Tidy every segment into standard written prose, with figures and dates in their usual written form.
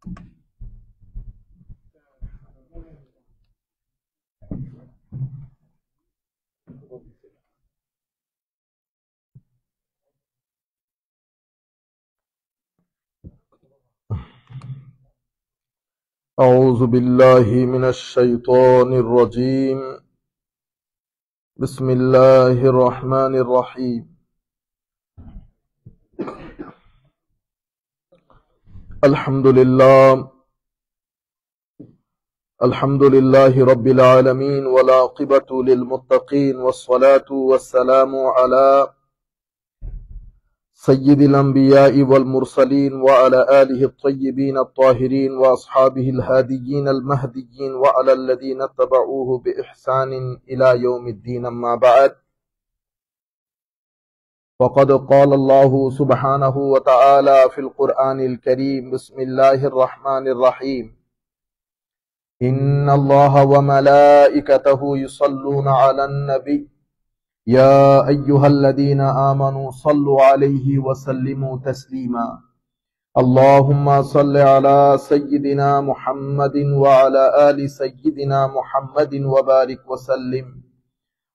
أعوذ بالله من الشيطان الرجيم. بسم الله الرحمن الرحيم. الحمد لله رب العالمين، والعاقبة للمتقين، والصلاة والسلام على سيد الأنبياء والمرسلين وعلى آله الطيبين الطاهرين وأصحابه الهاديين المهديين وعلى الذين اتبعوه بإحسان إلى يوم الدين. أما بعد، وقد قال الله سبحانه وتعالى في القرآن الكريم: بسم الله الرحمن الرحيم. إن الله وملائكته يصلون على النبي يا أيها الذين آمنوا صلوا عليه وسلموا تسليما. اللهم صل على سيدنا محمد وعلى آل سيدنا محمد وبارك وسلم.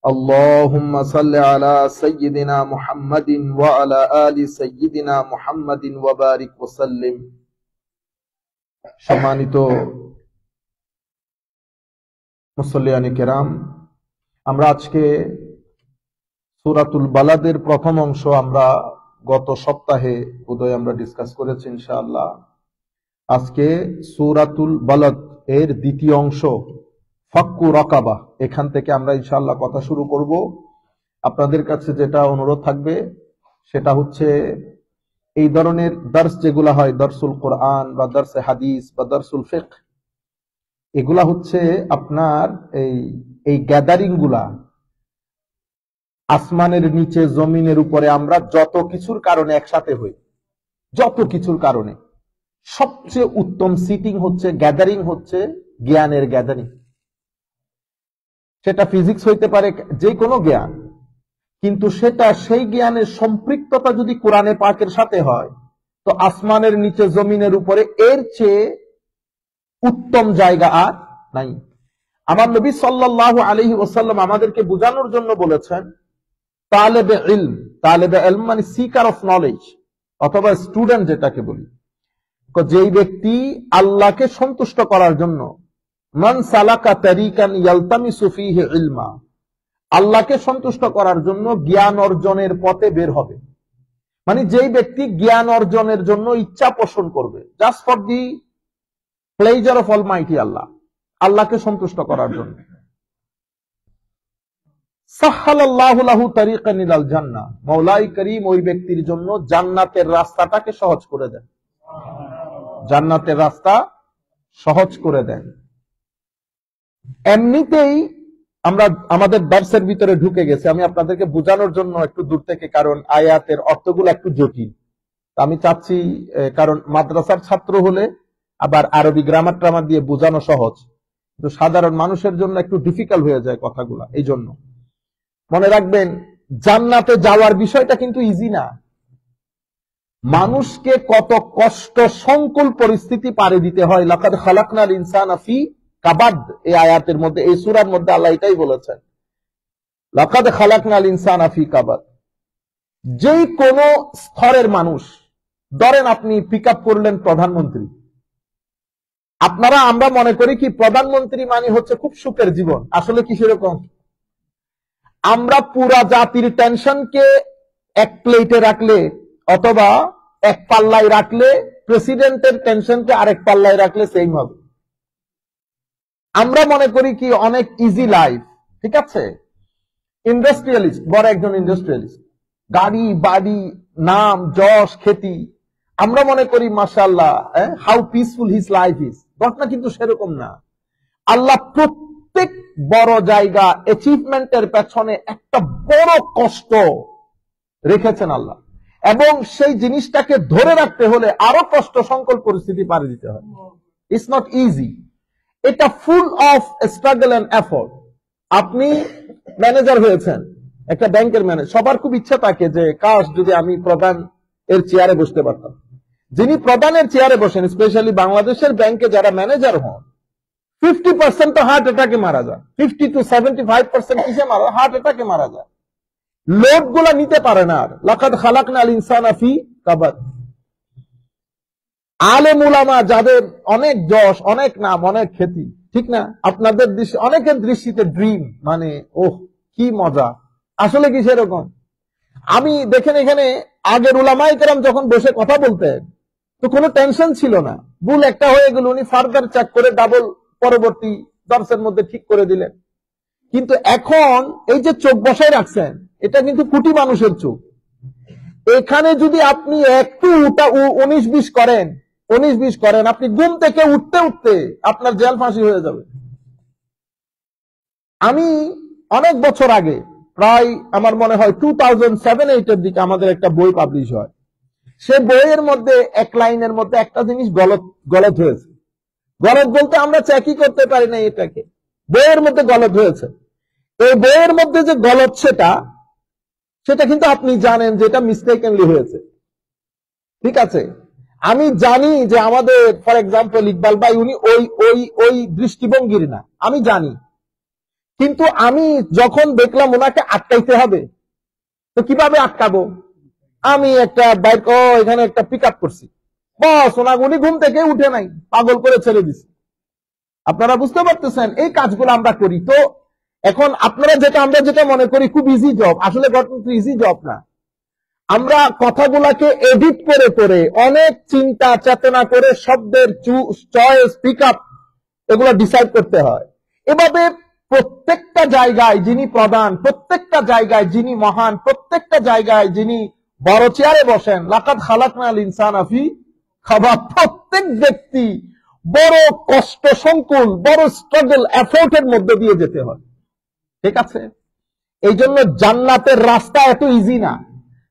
اللهم صل على سيدنا محمد وعلى آل سيدنا محمد وبارك وسلم. সম্মানিত মুসল্লিয়ানে কেরাম, আমরা আজকে সূরাতুল বালাদের প্রথম অংশ আমরা গত সপ্তাহে বোধহয় আমরা ডিসকাস করেছি ইনশাআল্লাহ। আজকে সূরাতুল বালাদ এর দ্বিতীয় অংশ ফাক্কু রাকাবা, এখান থেকে আমরা ইনশাআল্লাহ কথা শুরু করব। আপনাদের কাছে যেটা অনুরোধ থাকবে সেটা হচ্ছে এই ধরনের দার্স যেগুলা হয়, দার্সুল কোরআন বা দার্সে হাদিস বা দার্সুল ফিকহ, এগুলা হচ্ছে আপনার এই গ্যাদারিং গুলা আসমানের নিচে জমিনের উপরে আমরা যত কিছুর কারণে একসাথে হই, যত কিছুর কারণে সবচেয়ে উত্তম সিটিং হচ্ছে, গ্যাদারিং হচ্ছে জ্ঞানের গ্যাদারিং। সেটা ফিজিক্স হইতে পারে, যে কোনো জ্ঞান, কিন্তু সেটা সেই জ্ঞানের সম্পৃক্ততা যদি কোরআনে পাকের সাথে হয় তো আসমানের নিচে জমিনের উপরে এর চেয়ে উত্তম জায়গা আর নাই। আমার নবী সাল্লাল্লাহু আলাইহি ওয়াসাল্লাম আমাদেরকে বোঝানোর জন্য বলেছেন, তালেবে ইলম, তালেবে ইলম মানে সিকার অফ নলেজ অথবা স্টুডেন্ট যেটাকে বলি, যেই ব্যক্তি আল্লাহকে সন্তুষ্ট করার জন্য, মান সালাকা তারিকান ইয়ালতামিসু ফীহি ইলমা, আল্লাহকে সন্তুষ্ট করার জন্য জ্ঞান অর্জনের পথে বের হবে, মানে যেই ব্যক্তি জ্ঞান অর্জনের জন্য ইচ্ছা পোষণ করবে, just for the pleasure of almighty Allah, আল্লাহকে সন্তুষ্ট করার জন্য, সাহহালাল্লাহু লাহু তারিকান ইলাল জান্নাহ, মওলাই করিম ওই ব্যক্তির জন্য জান্নাতের রাস্তাটাকে সহজ করে দেন, জান্নাতের রাস্তা সহজ করে দেন। এমনিতেই আমরা আমাদের দার্সের ভিতরে ঢুকে গেছি, আমি আপনাদেরকে বোঝানোর জন্য একটু দূর থেকে, কারণ আয়াতের অর্থগুলো একটু জটিল, আমি চাচ্ছি, কারণ মাদ্রাসার ছাত্র হলে আবার আরবি গ্রামার ট্রামার দিয়ে বোঝানো সহজ, কিন্তু সাধারণ মানুষের জন্য একটু ডিফিকাল্ট হয়ে যায় কথাগুলা। এই জন্য মনে রাখবেন, জান্নাতে যাওয়ার বিষয়টা কিন্তু ইজি না। মানুষকে কত কষ্ট সংকুল পরিস্থিতি পারে দিতে হয়। লাকাদ খালাকনাল ইনসানা ফি কাবাদ, এই আয়াতের মধ্যে, এই সূরার মধ্যে আল্লাহ এটাই বলেছেন, লাকাদ খালাকনাল ইনসানা ফি কাবাদ। যেই কোন স্তরের মানুষ, ধরেন আপনি পিক আপ করলেন প্রধানমন্ত্রী, আমরা মনে করি কি প্রধানমন্ত্রী মানে হচ্ছে খুব সুখের জীবন, আসলে কি সেরকম? আমরা পুরা জাতির টেনশনকে এক প্লেটে রাখলে অথবা এক পাল্লায় রাখলে, প্রেসিডেন্টের টেনশনকে আরেক পাল্লায় রাখলে সেম হবে। আমরা মনে করি কি অনেক ইজি লাইফ, ঠিক আছে? ইন্ডাস্ট্রিয়ালিস্ট, বড় একজন ইন্ডাস্ট্রিয়ালিস্ট, গাড়ি বাড়ি নাম যশ খ্যাতি, আমরা মনে করি মাশাআল্লাহ how peaceful his life is. ঘটনা কিন্তু সেরকম না। আল্লাহ প্রত্যেক বড় জায়গা অ্যাচিভমেন্টের পেছনে একটা বড় কষ্ট রেখেছেন আল্লাহ, এবং সেই জিনিসটাকে ধরে রাখতে হলে আরো কষ্ট সংকল পরিস্থিতি পারে দিতে হয়। ইটস নট ইজি, এটা full of struggle and effort. আপনি ম্যানেজার হয়েছেন, একটা ব্যাংকের ম্যানেজার, সবার খুব ইচ্ছা থাকে যে কাশ যদি আমি প্রধান এর চেয়ারে বসতে পারতাম, যিনি প্রধানের চেয়ারে বসেন, স্পেশালি বাংলাদেশের ব্যাংকে যারা ম্যানেজার হন, 50% তো হার্ট অ্যাটাকে মারা যায়, 50 to 75% কিসে মারা, হার্ট অ্যাটাকে মারা যায়। লোড গুলা নিতে পারে না আর। লাকাদ খালাকনাল ইনসানা ফি কাবাদ। আলেম উলামা যাদের অনেক যশ, অনেক নাম, অনেক খ্যাতি, ঠিক না? আপনাদের দৃষ্টি, অনেকের দৃষ্টিতে ড্রিম মানে ওহ কি মজা, আসলে কি সেরকম? আমি দেখেন এখানে আগের উলামায়ে কেরাম যখন বসে কথা বলতেন তো কোনো টেনশন ছিল না, ভুল একটা হয়ে গেল উনি ফার্দার চেক করে ডাবল পরবর্তী দর্শের মধ্যে ঠিক করে দিলেন। কিন্তু এখন এই যে চোখ বসায় রাখছেন, এটা কিন্তু কোটি মানুষের চোখ। এখানে যদি আপনি একটু 19-20 করেন, আপনি ঘুম থেকে উঠতে উঠতে আপনার জেল ফাঁসি হয়ে যাবে। আমি অনেক বছর আগে, প্রায় আমার মনে হয় 2007-8 দিকে আমাদের একটা বই পাবলিশ হয়। সে বইয়ের মধ্যে এক লাইনের মধ্যে একটা জিনিস গলত হয়েছে। গলত বলতে আমরা চেকই করতে পারি না এটাকে, বইয়ের মধ্যে গলত হয়েছে। এই বইয়ের মধ্যে যে গলত সেটা কিন্তু আপনি জানেন যে এটা মিস্টেকেনলি হয়েছে, ঠিক আছে? আমি জানি যে আমাদের ফর এক্সাম্পল ইকবাল ভাই উনি ওই দৃষ্টিভঙ্গির না, আমি জানি। কিন্তু আমি যখন দেখলাম ওনাকে আটকাইতে হবে, তো কিভাবে আটকাবো? আমি একটা বাইক এখানে একটা পিক আপ করছি, বস উনি ঘুম থেকে উঠে নাই, পাগল করে ছেড়ে দিছি। আপনারা বুঝতে পারতেছেন এই কাজগুলো আমরা করি। তো এখন আমরা যেটা মনে করি খুব ইজি জব, আসলে কিন্তু ইজি জব না। আমরা কথাগুলাকে এডিট করে করে অনেক চিন্তা চেতনা করে শব্দের চয়েস পিক আপ এগুলো ডিসাইড করতে হয়। এভাবে প্রত্যেকটা জায়গায় যিনি প্রধান, প্রত্যেকটা জায়গায় যিনি মহান, প্রত্যেকটা জায়গায় যিনি বড় চেয়ারে বসেন, লাকাদ খালাকনাল ইনসানা ফি কাবাদ, প্রত্যেক ব্যক্তি বড় কষ্ট সংকুল, বড় স্ট্রাগল এফোর্টের মধ্যে দিয়ে যেতে হয়, ঠিক আছে? এই জন্য জান্নাতের রাস্তা এত ইজি না।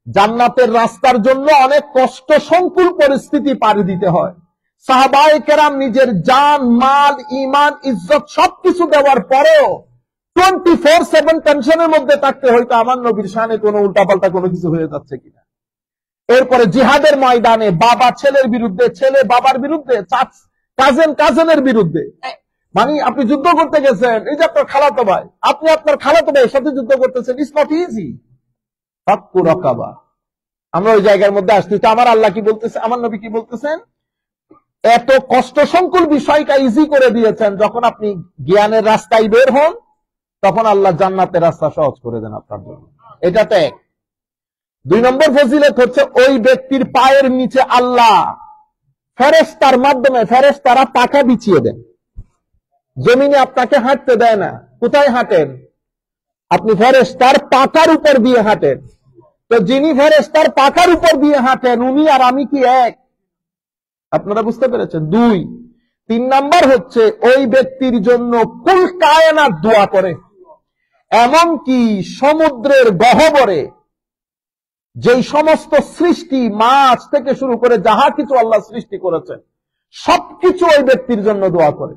জান্নাতের রাস্তার জন্য অনেক কষ্ট সংকুল পরিস্থিতি পাড়ি দিতে হয়। সাহাবায়ে কেরাম নিজের জান, মাল, ঈমান, ইজ্জত সবকিছু দেওয়ার পরেও 24/7 টেনশনের মধ্যে থাকতে হয়তো আমার নবীর শানে কোনো উল্টাপাল্টা কোনো কিছু হয়ে যাচ্ছে কিনা। এরপরে জিহাদের ময়দানে বাবা ছেলের বিরুদ্ধে, ছেলে বাবার বিরুদ্ধে, কাজেনের বিরুদ্ধে, মানে আপনি যুদ্ধ করতে গেছেন, এই যে আপনার খালাতো ভাই, আপনি আপনার খালাতো ভাইয়ের সাথে যুদ্ধ করতেছেন, ইটস নট ইজি। ফাক্কু রাকাবা। আমরা ওই জায়গার মধ্যে আসছি, আমার আল্লাহ কি বলতেছে, আমার নবী কি বলতেছেন? এত কষ্ট সংকুল বিষয়টা ইজি করে দিয়েছেন, যখন আপনি জ্ঞানের রাস্তায় বের হন তখন আল্লাহ জান্নাতের রাস্তা সহজ করে দেন আপনার জন্য। এটা তো এক। 2 নম্বর ফজিলত হচ্ছে ওই ব্যক্তির পায়ের নিচে আল্লাহ ফেরেশতার মাধ্যমে ফেরেশতারা পাখা বিছিয়ে দেন। জমিনে আপনাকে হাঁটতে দেয় না। কোথায় হাঁটেন? আপনি ফেরেশতার পাখার উপর দিয়ে হাঁটেন। তো যিনি ফেরেশতার পাখার উপর দিয়ে হাঁটেন উনি আর আমি কি এক? আপনারা বুঝতে পেরেছেন? 2। 3 নাম্বার হচ্ছে ওই ব্যক্তির জন্য কুল কায়নাত দোয়া করে। এমনকি সমুদ্রের গহ্বরে যেই সমস্ত সৃষ্টি, মাছ থেকে শুরু করে যাহা কিছু আল্লাহ সৃষ্টি করেছেন সবকিছু ওই ব্যক্তির জন্য দোয়া করে।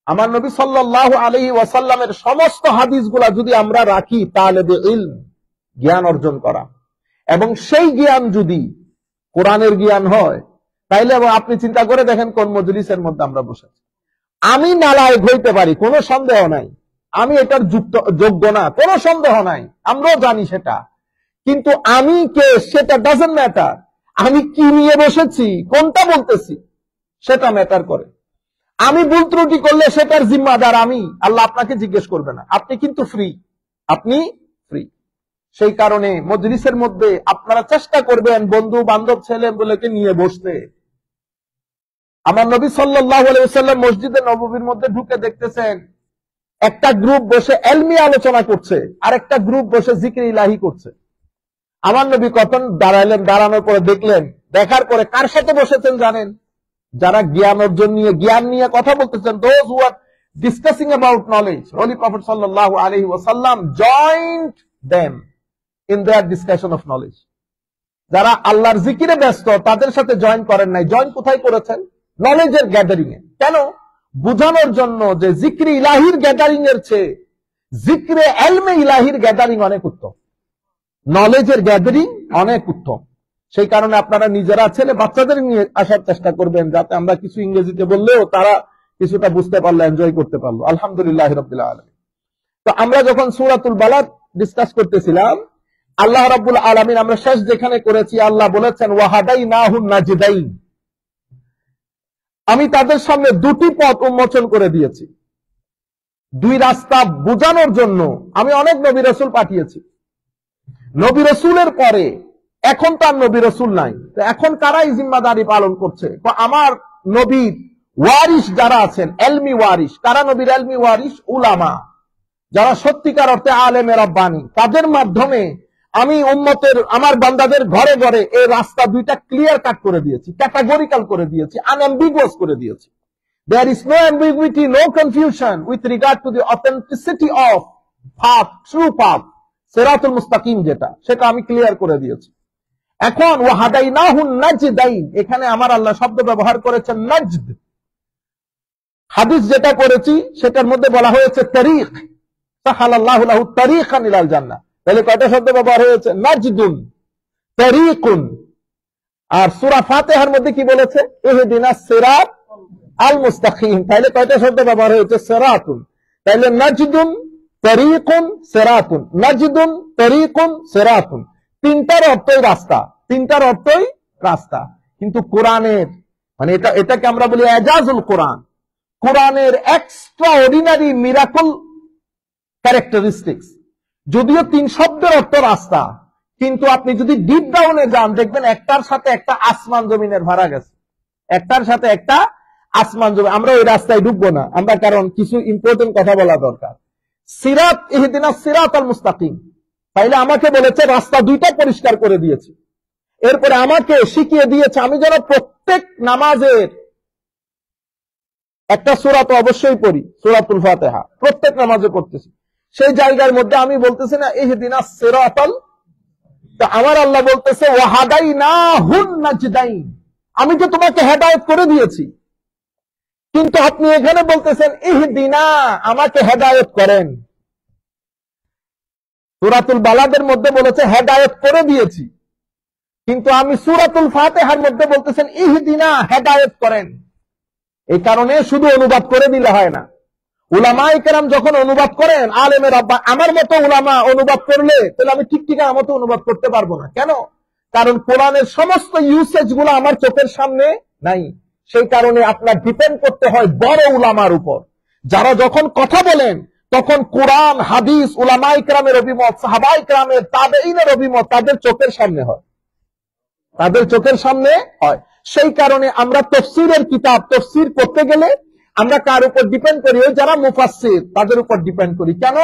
আমার নবী সাল্লাল্লাহু আলাইহি ওয়াসাল্লামের সমস্ত হাদিসগুলা যদি আমরা রাখি, তালেবে ইলম, জ্ঞান অর্জন করা, এবং সেই জ্ঞান যদি কোরআনের জ্ঞান হয়, তাইলে আপনি চিন্তা করে দেখেন কোন মজলিসের মধ্যে আমরা বসেছি। আমি নালায়েক হইতে পারি, কোনো সন্দেহ নাই, আমি এটার যোগ্য না, কোনো সন্দেহ নাই, আমরাও জানি সেটা। কিন্তু আমি কে সেটা ডাজন্ট ম্যাটার। আমি কি নিয়ে বসেছি, কোনটা বলতেছি, সেটা ম্যাটার করে। আমি ভুল ত্রুটি করলে সেটার জিম্মাদার আমি, আল্লাহ আপনাকে জিজ্ঞেস করবে না। আপনি কিন্তু ফ্রি, আপনি ফ্রি। সেই কারণে মজলিসের মধ্যে আপনারা চেষ্টা করবেন বন্ধু বান্ধব ছেলে বলেকে নিয়ে বসতে। আমার নবী সাল্লাল্লাহু আলাইহি ওয়াসাল্লাম মসজিদে নববীর মধ্যে ঢুকে দেখতেছেন একটা গ্রুপ বসে এলমি আলোচনা করছে, আর একটা গ্রুপ বসে জিকির ইলাহি করছে। আমার নবী কখন দাঁড়ালেন, দাঁড়ানোর পরে দেখলেন, দেখার পরে কার সাথে বসেছেন জানেন? যারা জ্ঞান অর্জন নিয়ে, জ্ঞান নিয়ে কথা বলতেছেন, those who are discussing about knowledge. Holy Prophet sallallahu alaihi wasallam joined them in their discussion of knowledge. যারা আল্লাহর জিকিরে ব্যস্ত তাদের সাথে জয়েন করেন নাই। জয়েন কোথায় করেছেন? নলেজের গ্যাদারিং এ। কেন? বুঝানোর জন্য যে জিক্রে ইলাহির গ্যাদারিং এর চেয়ে জিক্রে এলমে ইলাহির গ্যাদারিং অনেক উত্তম, নলেজের গ্যাদারিং অনেক উত্তম। সেই কারণে আপনারা নিজেরা ছেলে বাচ্চাদের নিয়ে আসার চেষ্টা করবেন, যাতে আমরা কিছু ইংরেজিতে বললেও তারা কিছুটা বুঝতে পারলো, এনজয় করতে পারলো। আলহামদুলিল্লাহ রাব্বিল আলামিন। তো আমরা যখন সূরাতুল বালাদ ডিসকাস করতেছিলাম, আল্লাহ রাব্বুল আলামিন আমরা শেষ যেখানে করেছি, আল্লাহ বলেছেন ওয়াহাদাইনাহুন নাজদাইন, আমি তাদের সামনে দুটি পথ উন্মোচন করে দিয়েছি। দুই রাস্তা বোঝানোর জন্য আমি অনেক নবী রাসূল পাঠিয়েছি। নবী রাসূলের পরে এখন তার নবী রাসূল নাই, তো এখন কারাই জিম্মাদারি পালন করছে? আমার নবীর ওয়ারিস যারা আছেন, এলমি ওয়ারিস। কারা নবীর এলমি ওয়ারিস? উলামা, যারা সত্যিকার অর্থে আলেমে রাব্বানী। তাদের মাধ্যমে আমি উম্মতের, আমার বান্দাদের ঘরে ঘরে এই রাস্তা দুইটা ক্লিয়ার কাট করে দিয়েছি, ক্যাটাগরিক্যাল করে দিয়েছি, আনঅ্যাম্বিগুয়াস করে দিয়েছি। There is no ambiguity, no confusion with regard to the authenticity of path, true path, সিরাতুল মুস্তাকিম যেটা, সেটা আমি ক্লিয়ার করে দিয়েছি। এখন ওয়াহাদাইনাহুন নাজদাইন, এখানে আমার আল্লাহ শব্দ ব্যবহার করেছেন নাজদ। হাদিস যেটা করেছি সেটার মধ্যে বলা হয়েছে তারিক, সাহালাল্লাহু লাহু তারিকান ইলাল জান্নাহ। তাহলে কয়টা শব্দ ব্যবহার হয়েছে? নাজদুন, তারিকুন। আর সূরা ফাতিহার মধ্যে কি বলেছে? ইহদিনাস সিরাত আল মুস্তাকিম। তাহলে কয়টা শব্দ ব্যবহার হয়েছে? সিরাতুন। তাহলে নাজদুন, তারিকুন, সিরাতুন। নাজদুন, তারিকুন, সিরাতুন, তিনটার অর্থই রাস্তা, তিনটার অর্থই রাস্তা। কিন্তু কোরআনের মানে এটাকে আমরা বলি এজাজুল কোরআন, কোরআনের এক্সট্রা অর্ডিনারি মিরাকল ক্যারেক্টারিস্টিক্স। যদিও তিন শব্দের অর্থ রাস্তা, কিন্তু আপনি যদি ডিপ ডাউনে যান দেখবেন একটার সাথে একটা আসমান জমিনের ভাড়া গেছে, একটার সাথে একটা আসমান জমিন। আমরা ওই রাস্তায় ঢুকবো না আমরা, কারণ কিছু ইম্পর্টেন্ট কথা বলা দরকার। সিরাত, ইহদিনাস সিরাত আল মুস্তাকিম, তাইলে আমাকে বলেছে রাস্তা দুইটা পরিষ্কার করে দিয়েছি। এরপরে আমাকে শিখিয়ে দিয়েছে আমি যেন প্রত্যেক নামাজের একটা সূরা তো অবশ্যই পড়ি, সূরাতুল ফাতিহা প্রত্যেক নামাজে পড়তেছি। সেই জায়গার মধ্যে আমি বলতেছি না ইহদিনাস সিরাতাল, তো আমার আল্লাহ বলতেছে ওয়াহাদাইনাহুন নাজদাইন, আমি তো তোমাকে হেদায়েত করে দিয়েছি। কিন্তু আপনি এখানে বলতেছেন ইহদিনা, আমাকে হেদায়েত করেন। সূরাতুল বালাদের মধ্যে বলেছে হেদায়েত করে দিয়েছি, কিন্তু আমি সূরাতুল ফাতিহার মধ্যে বলতেছেন ইহদিনা, হেদায়েত করেন। এই কারণে শুধু অনুবাদ করে দিলে হয় না। উলামায়ে কেরাম যখন অনুবাদ করেন, আলেমে রাব্বা, আমার মতো উলামা অনুবাদ করলে তাহলে আমি ঠিক আমার মতো অনুবাদ করতে পারবো না। কেন? কারণ কোরআনের সমস্ত ইউসেজ গুলো আমার চোখের সামনে নাই। সেই কারণে আপনার ডিপেন্ড করতে হয় বড় উলামার উপর, যারা যখন কথা বলেন তখন কোরআন, হাদিস, উলামায়ে কেরামের অভিমত, সাহাবায়ে কেরামের, তাবেঈনের অভিমত তাদের চোখের সামনে হয়, তাদের চোখের সামনে হয়। সেই কারণে আমরা তাফসীরের কিতাব তাফসীর করতে গেলে আমরা কার উপর ডিপেন্ড করি? ওই যারা মুফাসসির তাদের উপর ডিপেন্ড করি। কেন?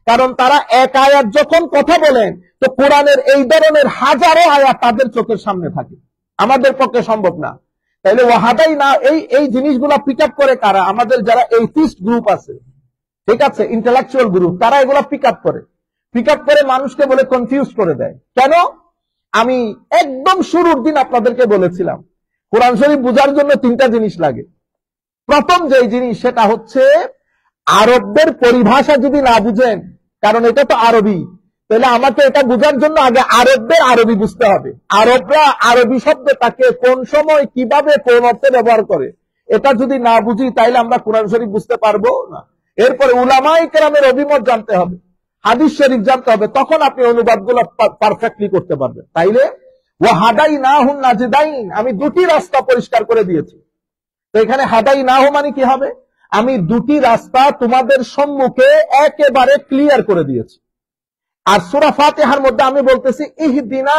কারণ তারা এক আয়াত যখন কথা বলেন তো কোরআনের এই ধরনের হাজারো আয়াত তাদের চোখের সামনে থাকে, আমাদের পক্ষে সম্ভব না। তাইলে ওয়াহাদাইনা, এই জিনিসগুলো পিক আপ করে কারা? আমাদের যারা এথিস্ট গ্রুপ আছে, ঠিক আছে, ইন্টেলেকচুয়াল গ্রুপ, তারা এগুলো পিক আপ করে মানুষকে বলে কনফিউজ করে দেয়। কেন? আমি একদম শুরুর দিন আপনাদেরকে বলেছিলাম কোরআন শরীফ বোঝার জন্য তিনটা জিনিস লাগে। প্রথম যে জিনিস সেটা হচ্ছে আরবদের পরিভাষা যদি না বুঝেন, কারণ এটা তো আরবি, তাহলে আমাকে এটা বোঝার জন্য আগে আরবদের আরবি বুঝতে হবে। আরবরা আরবি শব্দটাকে কোন সময় কিভাবে কোন অর্থে ব্যবহার করে এটা যদি না বুঝি তাইলে আমরা কোরআন শরীফ বুঝতে পারবো না। এরপরে উলামায়ে কেরামের অভিমত জানতে হবে, হাদিস শরীফ জানতে হবে, তখন আপনি অনুবাদগুলো পারফেক্টলি করতে পারবেন। তাইলে ওয়াহাদাইনাহুন নাজদাইন, আমি দুটি রাস্তা পরিষ্কার করে দিয়েছি। তো এখানে হাদাইনাহু মানে কি হবে? আমি দুটি রাস্তা তোমাদের সম্মুখে একেবারে ক্লিয়ার করে দিয়েছি। আর সূরা ফাতিহার মধ্যে আমি বলতেছি ইহদিনা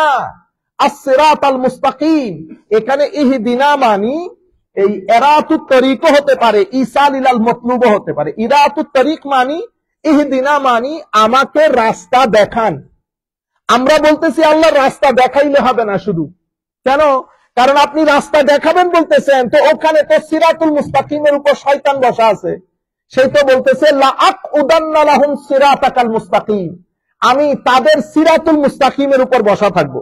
আস-সিরাতাল মুস্তাকিম, এখানে ইহদিনা মানি এই ইরাতুত তরিক হতে পারে, ইসাল ইলাল মতলুব হতে পারে। ইরাতুত তরিক মানি, ইহদিনা মানি আমাকে রাস্তা দেখান। আমরা বলতেছি আল্লাহ রাস্তা দেখাইলে হবে না শুধু। কেন? কারণ আপনি রাস্তা দেখাবেন বলতেছেন, তো ওখানে তো সিরাতুল মুস্তাকিমের উপর শয়তান বসা আছে, সেই তো বলতেছে লা আকউদান্না লাহুম সিরাতাকাল মুস্তাকিম, আমি তাদের সিরাতুল মুস্তাকিমের উপর বসা থাকবো।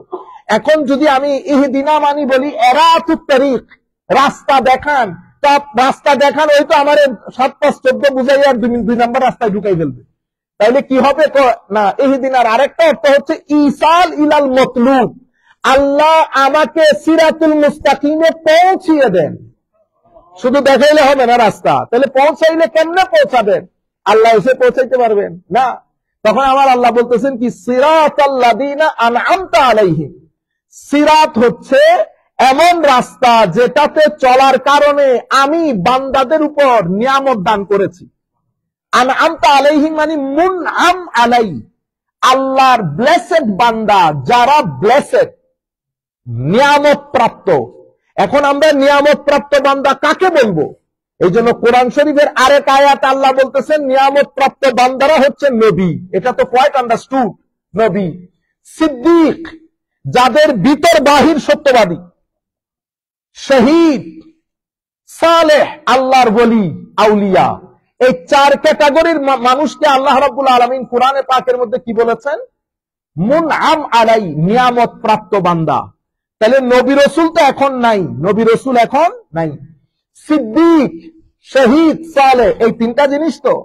এখন যদি আমি ইহদিনা মানি বলি ইরাতুত তরিক, রাস্তা দেখান, তা রাস্তা দেখান ওই তো আমার 7-5-14 বুঝাই আর 2 নম্বর রাস্তায় ঢুকাই ফেলবে। তাইলে কি হবে? না, ইহদিনার আরেকটা অর্থ হচ্ছে ইসাল ইলাল মতলুব, আল্লাহ আমাকে সিরাতুল মুস্তাকিমে পৌঁছিয়ে দেন। শুধু দেখাইলে হবে না রাস্তা, তাহলে পৌঁছাইলে কেমনে পৌঁছাবেন? আল্লাহ এসে পৌঁছাইতে পারবেন না। তখন আমার আল্লাহ বলতেছেন কি, সিরাতাল্লাযীনা আনআমতা আলাইহিম। সিরাত হচ্ছে এমন রাস্তা যেটাতে চলার কারণে আমি বান্দাদের উপর নিয়ামত দান করেছি। আনআমতা আলাইহিম মানে মুনআম আলাই, আল্লাহর ব্লেসেড বান্দা, যারা ব্লেসেড, নিয়ামত প্রাপ্ত। এখন আমরা নিয়ামত প্রাপ্ত বান্দা কাকে বলবো? এই জন্য কোরআন শরীফের আরেক আয়াত আল্লাহ বলতেছেন নিয়ামত প্রাপ্ত বান্দারা হচ্ছে নবী। এটা তো কোয়াইট আন্ডারস্টুড। নবী, সিদ্দিক, যাদের ভিতর বাহির সত্যবাদী, শহীদ, সালেহ, আল্লাহর ওলি, আউলিয়া, এই চার ক্যাটাগরির মানুষকে আল্লাহ রাব্বুল আলামিন কোরআনে পাকের মধ্যে কি বলেছেন? মুনআম আলাই, নিয়ামত প্রাপ্ত বান্দা। তাহলে নবী রসুল তো এখন নাই, নবী রসুল এখন নাই। সিদ্দিক, শহীদ, সালেহ, এই তিনটা জিনিস তো।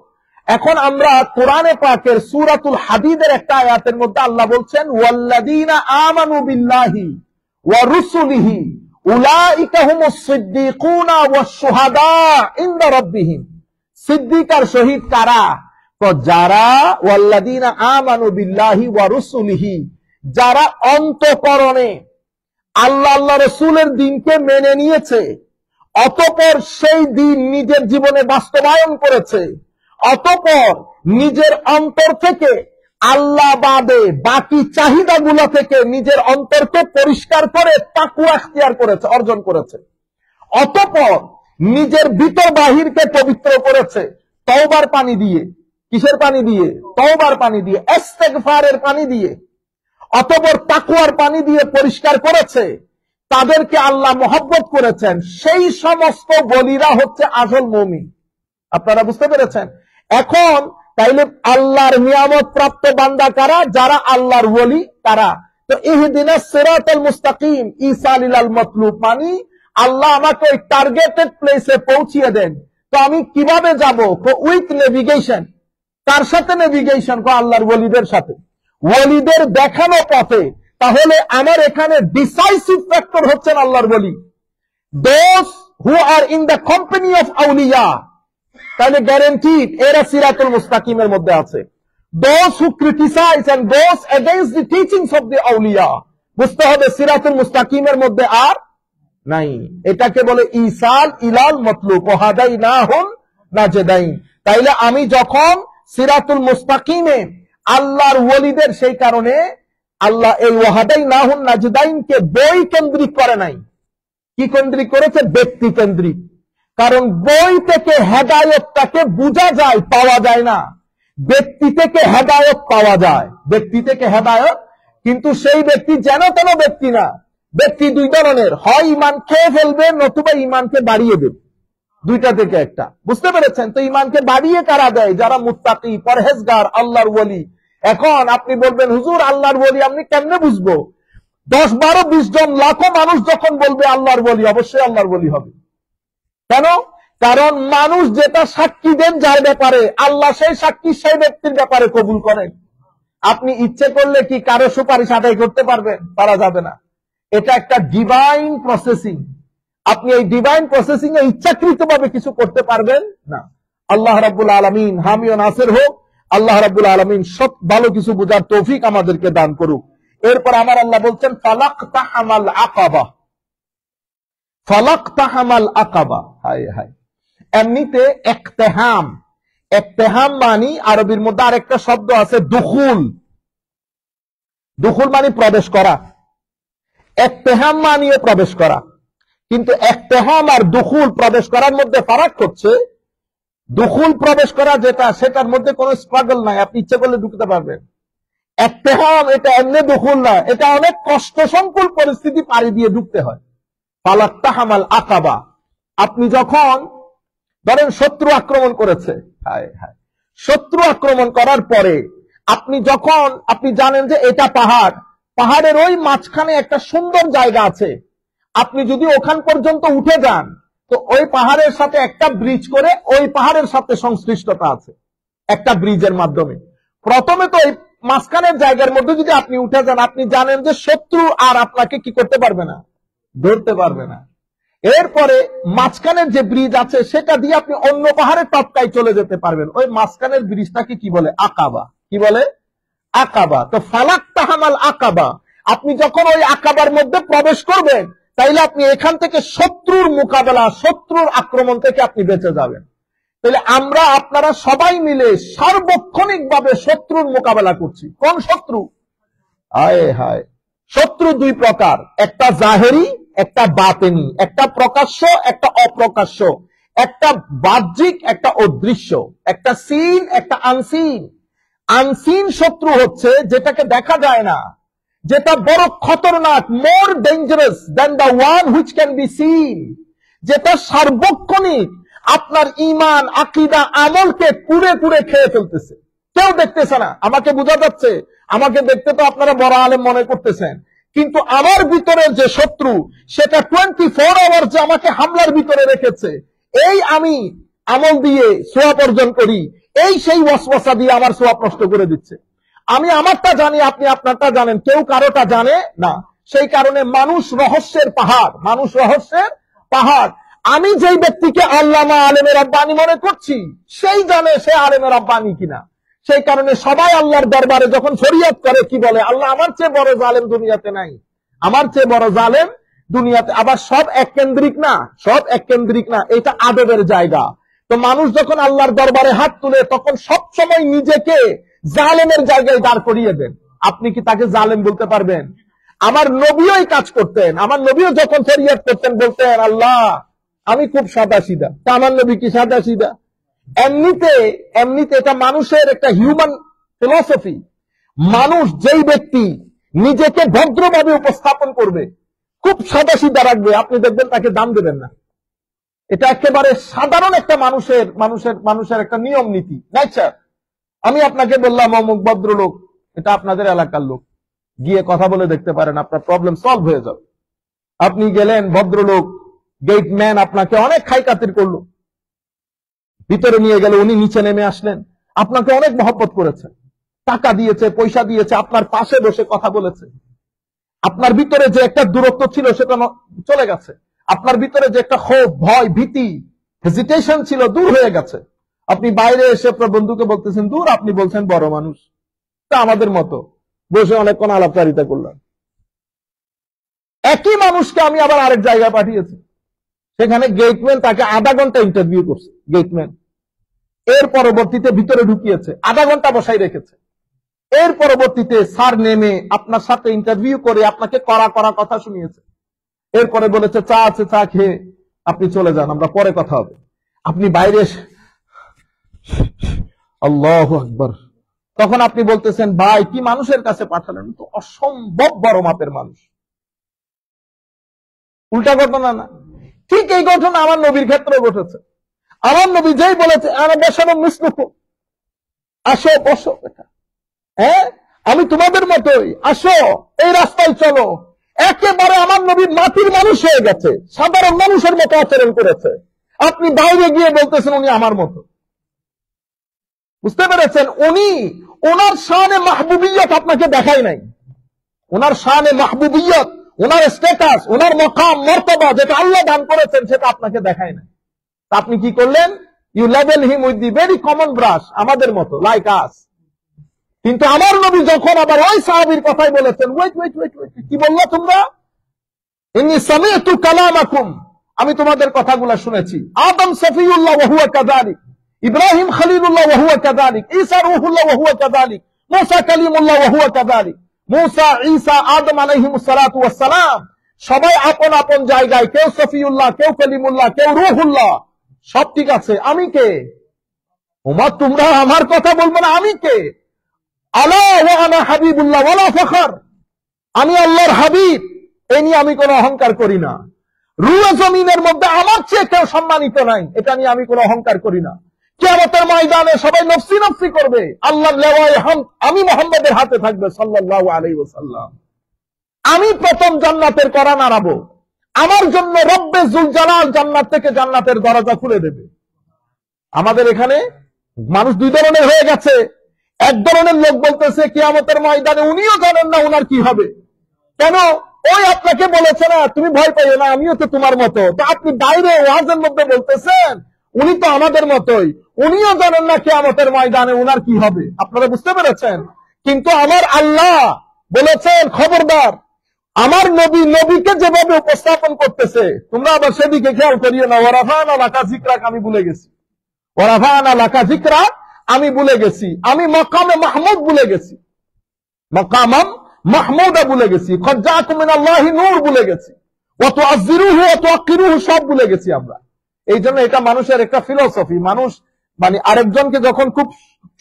এখন আমরা কোরআনে পাকের সূরাতুল হাদীদের একটা আয়াতের মধ্যে আল্লাহ বলছেন ওয়াল্লাযীনা আমানু বিল্লাহি ওয়া রুসুলিহি উলাইকা হুমুস সিদ্দিকুনা ওয়াশ শুহাদা ইনদা রাব্বিহিম। সিদ্দিক আর শহীদ কারা? তো যারা ওয়াল্লাযীনা আমানু বিল্লাহি ওয়া রুসুলিহি, যারা অন্তঃকরণে আল্লাহ আল্লাহ রসুলের দিনকে মেনে নিয়েছে, অতঃপর সেই দিন নিজের জীবনে বাস্তবায়ন করেছে, অতঃপর নিজের অন্তর থেকে আল্লাহ বাদে বাকি চাহিদাগুলো থেকে নিজের অন্তরকে পরিষ্কার করে তাকওয়া ইখতিয়ার করেছে, অর্জন করেছে, অতঃপর নিজের ভিতর বাহিরকে পবিত্র করেছে তওবার পানি দিয়ে। কিসের পানি দিয়ে? তওবার পানি দিয়ে, ইস্তেগফারের পানি দিয়ে, অতঃপর তাকওয়ার পানি দিয়ে পরিষ্কার করেছে। তাদেরকে আল্লাহ মহব্বত করেছেন। সেই সমস্ত বলিরা হচ্ছে আসল মুমিন। আপনারা বুঝতে পেরেছেন? এখন তাইলে আল্লাহর নিয়ামত প্রাপ্ত বান্দা কারা? যারা আল্লাহর ওলি তারা। তো ইহদিনাস সিরাতাল মুস্তাকিম ইসালিল আল মাতলুব, মানে আল্লাহ আমাকে ওই টার্গেটেড প্লেসে পৌঁছিয়ে দেন। তো আমি কিভাবে যাব? With navigation. কার সাথে নেভিগেশন? আল্লাহর ওলিদের সাথে, ওলিদের দেখানো পথে। তাহলে আমার এখানে ডিসাইসিভ ফ্যাক্টর হচ্ছেন আল্লাহর ওলি, those who are in the company of আউলিয়া। তাহলে গ্যারান্টিড এরা সিরাতুল মুস্তাকিমের মধ্যে আছে। Those who criticize and goes against the teachings of the আউলিয়া, বুঝতে হবে সিরাতুল মুস্তাকিমের মধ্যে আর নাই। এটাকে বলে ইসাল ইলাল মতলুব, ওয়াহাদাইনাহুন নাজদাইন। তাইলে আমি যখন সিরাতুল মুস্তাকিমে আল্লাহর ওলিদের, সেই কারণে আল্লাহ এই ওয়াহাদাইনাহুন নাজদাইনকে বই কেন্দ্রিক করে নাই। কি কেন্দ্রিক করেছে? ব্যক্তি কেন্দ্রিক। কারণ বই থেকে হেদায়েতটাকে বোঝা যায়, পাওয়া যায় না। ব্যক্তি থেকে হেদায়েত পাওয়া যায়, ব্যক্তি থেকে হেদায়েত। কিন্তু সেই ব্যক্তি যেন তেন ব্যক্তি না। ব্যক্তি দুই ধরনের, হয় ঈমান খেয়ে ফেলবে, নতুবা ঈমানকে বাড়িয়ে দেবে। দুইটা থেকে একটা। বুঝতে পেরেছেন? তো ঈমানকে বাড়িয়ে কারা দেয়? যারা মুত্তাকি, পরহেজগার, আল্লাহর ওলি। এখন আপনি বলবেন হুজুর আল্লাহর ওলি আপনি কেমনে বুঝবো? 10, 12, 20 জন, লাখো মানুষ যখন বলবে আল্লাহর ওলি, অবশ্যই আল্লাহর ওলি হবে। কেন? কারণ মানুষ যেটা সাক্ষী দেন যার ব্যাপারে, আল্লাহ সেই সাক্ষী সেই ব্যক্তির ব্যাপারে কবুল করেন। আপনি ইচ্ছে করলে কি কারো সুপারিশ আদায় করতে পারবেন? পারা যাবে না। এটা একটা ডিভাইন প্রসেসিং। আপনি এই ডিভাইন প্রসেসিং এ ইচ্ছাকৃতভাবে কিছু করতে পারবেন না। আল্লাহ রাব্বুল আলামিন হামি ও নাসির হোক। আল্লাহ রাব্বুল আলামিন সব ভালো কিছু বোঝার তৌফিক আমাদেরকে দান করুক। এরপর আমার আল্লাহ বলছেন ফালাকতাহামাল আকাবা, ফালাকতাহামাল আকাবা। হায় হায়, এমনিতে ইকতিহাম, ইকতিহাম মানে আরবির মধ্যে আরেকটা শব্দ আছে দুখুল। দুখুল মানে প্রবেশ করা, ইকতিহাম মানে প্রবেশ করা। কিন্তু ইকতিহাম আর দুখুল, প্রবেশ করার মধ্যে ফারাক হচ্ছে, দুখুল প্রবেশ করা যেটা, সেটার মধ্যে কোনো স্ট্রাগল নাই, আপনি ইচ্ছে করলে ঢুকতে পারবেন। ইকতিহাম এটা এমনি দুখুল না, এটা অনেক কষ্ট সংকুল পরিস্থিতি পাড়ি দিয়ে ঢুকতে হয়। ফালাকতাহামাল আকাবা, আপনি যখন ধরেন শত্রু আক্রমণ করেছে, হায় হায়, শত্রু আক্রমণ করার পরে আপনি যখন আপনি জানেন যে এটা পাহাড়, পাহাড়ের ওই মাঝখানে একটা সুন্দর জায়গা আছে, আপনি যদি ওখান পর্যন্ত উঠে যান তো ওই পাহাড়ের সাথে একটা ব্রিজ করে ওই পাহাড়ের সাথে সংশ্লিষ্টতা আছে, একটা ব্রিজের মাধ্যমে। প্রথমে তো ওই মাঝখানের জায়গার মধ্যে যদি আপনি উঠে যান, আপনি জানেন যে শত্রু আর আপনাকে কি করতে পারবে না, ধরতে পারবে না। এরপরে মাঝখানের যে ব্রিজ আছে সেটা দিয়ে আপনি অন্য পাহাড়ে টপকায় চলে যেতে পারবেন। ওই মাঝখানের ব্রিজটাকে কি বলে? আকাবা। কি বলে? আকাবা। তো ফালাক তাহামাল আকাবা, আপনি যখন ওই আকাবার মধ্যে প্রবেশ করবেন, তাইলে আপনি এখান থেকে শত্রুর মোকাবেলা, শত্রুর আক্রমণ থেকে আপনি বেঁচে যাবেন। তাহলে আমরা আপনারা সবাই মিলে সার্বক্ষণিক ভাবে শত্রুর মোকাবেলা করছি। কোন শত্রু? হায় হায়, শত্রু দুই প্রকার, একটা জাহেরি, একটা বাতেনি, একটা প্রকাশ্য, একটা অপ্রকাশ্য, একটা বাহ্যিক, একটা অদৃশ্য, একটা সিন, একটা আনসিন। আনসিন শত্রু হচ্ছে যেটাকে দেখা যায় না, যেটা বড় খতরনাক, more dangerous than the one which can be seen, যেটা সার্বক্ষণিক আপনার ঈমান, আকীদা, আমলকে কুড়ে কুড়ে খেয়ে ফেলতেছে। কেউ দেখতেছে না, আমাকে বোঝা যাচ্ছে, আমাকে দেখতে তো আপনারা বড় আলেম মনে করতেছেন, কিন্তু আমার ভিতরে যে শত্রু, সেটা 24 আওয়ার যে আমাকে হামলার ভিতরে রেখেছে। এই আমি আমল দিয়ে সোয়াব অর্জন করি, এই সেই ওয়াসওয়াসা দিয়ে আমার সোয়াব নষ্ট করে দিচ্ছে। আমি আমারটা জানি, আপনি আপনারটা জানেন, কেউ কারোটা জানে না। সেই কারণে মানুষ রহস্যের পাহাড়, মানুষ রহস্যের পাহাড়। আমি যেই ব্যক্তিকে আল্লামা আলেমের রাব্বানী মনে করছি, সেই জানে সে আলেমের রাব্বানী কিনা। সেই কারণে সবাই আল্লাহর দরবারে যখন ফরিয়াদ করে, কি বলে? আল্লাহ, আমার চেয়ে বড় জালেম দুনিয়াতে নাই, আমার চেয়ে বড় জালেম দুনিয়াতে। আবার সব এক কেন্দ্রিক না, সব এক কেন্দ্রিক না, এটা আদবের জায়গা। তো মানুষ যখন আল্লাহর দরবারে হাত তুলে, তখন সব সময় নিজেকে জালেমের জায়গায় দাঁড় করিয়ে দেন। আপনি কি তাকে জালেম বলতে পারবেন? আমার নবীও এই কাজ করতেন। আমার নবীও যখন ফরিয়াদ করতেন, বলতেন, আল্লাহ আমি খুব সাদা সিধা। তা আমার নবী কি সাদা সিধা? এমনিতে এমনিতে এটা মানুষের একটা হিউম্যান ফিলসফি। মানুষ যেই ব্যক্তি নিজেকে ভদ্রভাবে উপস্থাপন করবে, খুব সাদা সিধা রাখবে, আপনি দেখবেন তাকে দাম দেবেন না। এটা একেবারে সাধারণ একটা মানুষের মানুষের মানুষের একটা নিয়ম নীতি, নেচার। আমি আপনাকে বললাম অমুক ভদ্রলোক, এটা আপনাদের এলাকার লোক, গিয়ে কথা বলে দেখতে পারেন, আপনার প্রবলেম সলভ হয়ে যাবে। আপনি গেলেন, ভদ্রলোক গেটম্যান আপনাকে অনেক খাই খাতির করলো, ভিতরে নিয়ে গেল, উনি নিচে নেমে আসলেন, আপনাকে অনেক মহব্বত করেছে, টাকা দিয়েছে, পয়সা দিয়েছে, আপনার পাশে বসে কথা বলেছে। আপনার ভিতরে যে একটা দূরত্ব ছিল সেটা চলে গেছে। আপনার ভিতরে যে একটা ক্ষোভ, ভয়, ভীতি, হেজিটেশন ছিল, দূর হয়ে গেছে। আপনি বাইরে এসে আপনার বন্ধুকে বলতেছেন দূর, আপনি বলছেন বড় মানুষ, তা আমাদের মতো বসে অনেকক্ষণ আলাপচারিতা করলাম। একই মানুষকে আমি আবার আরেক জায়গায় পাঠিয়েছি, সেখানে গেটম্যান তাকে আধা ঘন্টা ইন্টারভিউ করছে। গেটম্যান এর পরবর্তীতে ভিতরে ঢুকিয়েছে, আধা ঘন্টা বসাই রেখেছে। এর পরবর্তীতে স্যার নেমে আপনার সাথে ইন্টারভিউ করে আপনাকে কড়া কড়া কথা শুনিয়েছে। এরপরে বলেছে চা আছে, চা খেয়ে আপনি চলে যান, আমরা পরে কথা হবে। আপনি বাইরে আল্লাহু আকবার, তখন আপনি বলতেছেন, ভাই কি মানুষের কাছে পাঠালেন, তো অসম্ভব বড় মাপের মানুষ। উল্টা ঘটনা না? ঠিক এই ঘটনা আমার নবীর ক্ষেত্রে ঘটেছে। আমার নবী যেই বলেছে, আনা বেশানো মিসলুকু, আসো বসো, এটা হ্যাঁ আমি তোমাদের মতোই, আসো এই রাস্তায় চলো। একেবারে আমার নবী মাটির মানুষ হয়ে গেছে, সাধারণ মানুষের মতো আচরণ করেছে। আপনি বাইরে গিয়ে বলতেছেন উনি আমার মতো। বুঝতে পেরেছেন? উনি ওনার শানে মাহবুবিয়ত আপনাকে দেখায় নাই। ওনার শানে মাহবুবিয়ত, ওনার স্ট্যাটাস, ওনার মকাম মর্তবা যেটা আল্লাহ দান করেছেন, সেটা আপনাকে দেখায় নাই। আপনি কি করলেন? You label him with the very common brush, আমাদের মতো, লাইক আস। কিন্তু আমার নবী যখন আবার ওই সাহাবীর কথাই বলেছেন, ওয়েট ওয়েট ওয়েট ওয়েট, কি বললো তোমরা? ইন্নী সামি'তু কালামাকুম, আমি তোমাদের কথাগুলো শুনেছি। আদম সফিউল্লাহ ওয়া হুয়া কাযালিক, ইব্রাহিম খলিলুল্লাহ ওয়া হুয়া কাযালিক, ঈসা রূহুল্লাহ ওয়া হুয়া কাযালিক, মূসা কালিমুল্লাহ ওয়া হুয়া কাযালিক। মূসা, ঈসা, আদম আলাইহিমুস সালাতু ওয়াস সালাম সবাই আপন আপন জায়গায়, কেউ সফিউল্লাহ, কেউ কালিমুল্লাহ, কেউ রূহুল্লাহ, সব ঠিক আছে। আমি কে? ওমা তোমরা আমার কথা বলবো না, আমি কে? আলা ওয়া আনা হাবিবুল্লাহ ওয়ালা ফখর, আমি আল্লাহর হাবিব, এই নিয়ে আমি কোনো অহংকার করি না। রুয়ে জমিনের মধ্যে আমার চেয়ে কেউ সম্মানিত নাই, এটা নিয়ে আমি কোনো অহংকার করি না। কিয়ামতের ময়দানে সবাই নফসি নফসি করবে, আল্লাহর লেওয়ায়ে হামদ আমি মুহাম্মদের হাতে থাকবে সাল্লাল্লাহু আলাইহি ওয়াসাল্লাম। আমি প্রথম জান্নাতের কড়া নাড়াবো, আমার জন্য রব্বে যুল জালাল জান্নাত থেকে জান্নাতের দরজা খুলে দেবে। আমাদের এখানে মানুষ দুই ধরনের হয়ে গেছে। এক ধরনের লোক বলতেছে কিয়ামতের ময়দানে উনিও জানেন না উনার কি হবে। কেন? ওই আপনাকে বলেছে না তুমি ভয় পাইও না, আমিও তো তোমার মতো। তো আপনি বাইরে ওয়াজের মধ্যে বলতেছেন উনি তো আমাদের মতোই, উনিও জানেন না কিয়ামতের ময়দানে উনার কি হবে। আপনারা বুঝতে পেরেছেন? কিন্তু আমার আল্লাহ বলেছেন খবরদার, আমার নবী নবীকে যেভাবে উপস্থাপন করতেছে তোমরা আবার সেদিকে খেয়াল করিও না। ওয়ারাফানা লাকা যিকরাক, আমি ভুলে গেছি। ওয়ারাফানা লাকা যিকরাক, আমি ভুলে গেছি। আমি মাকামে মাহমুদ ভুলে গেছি, মাকামাম মাহমুদা ভুলে গেছি, কদ জাআকুম মিনাল্লাহি নূর ভুলে গেছি, ওয়া তুআযযিরুহু ওয়া তুআক্কিরুহু সব ভুলে গেছি আমরা। এই জন্য এটা মানুষের একটা ফিলোসফি। মানুষ মানে আরেকজনকে যখন খুব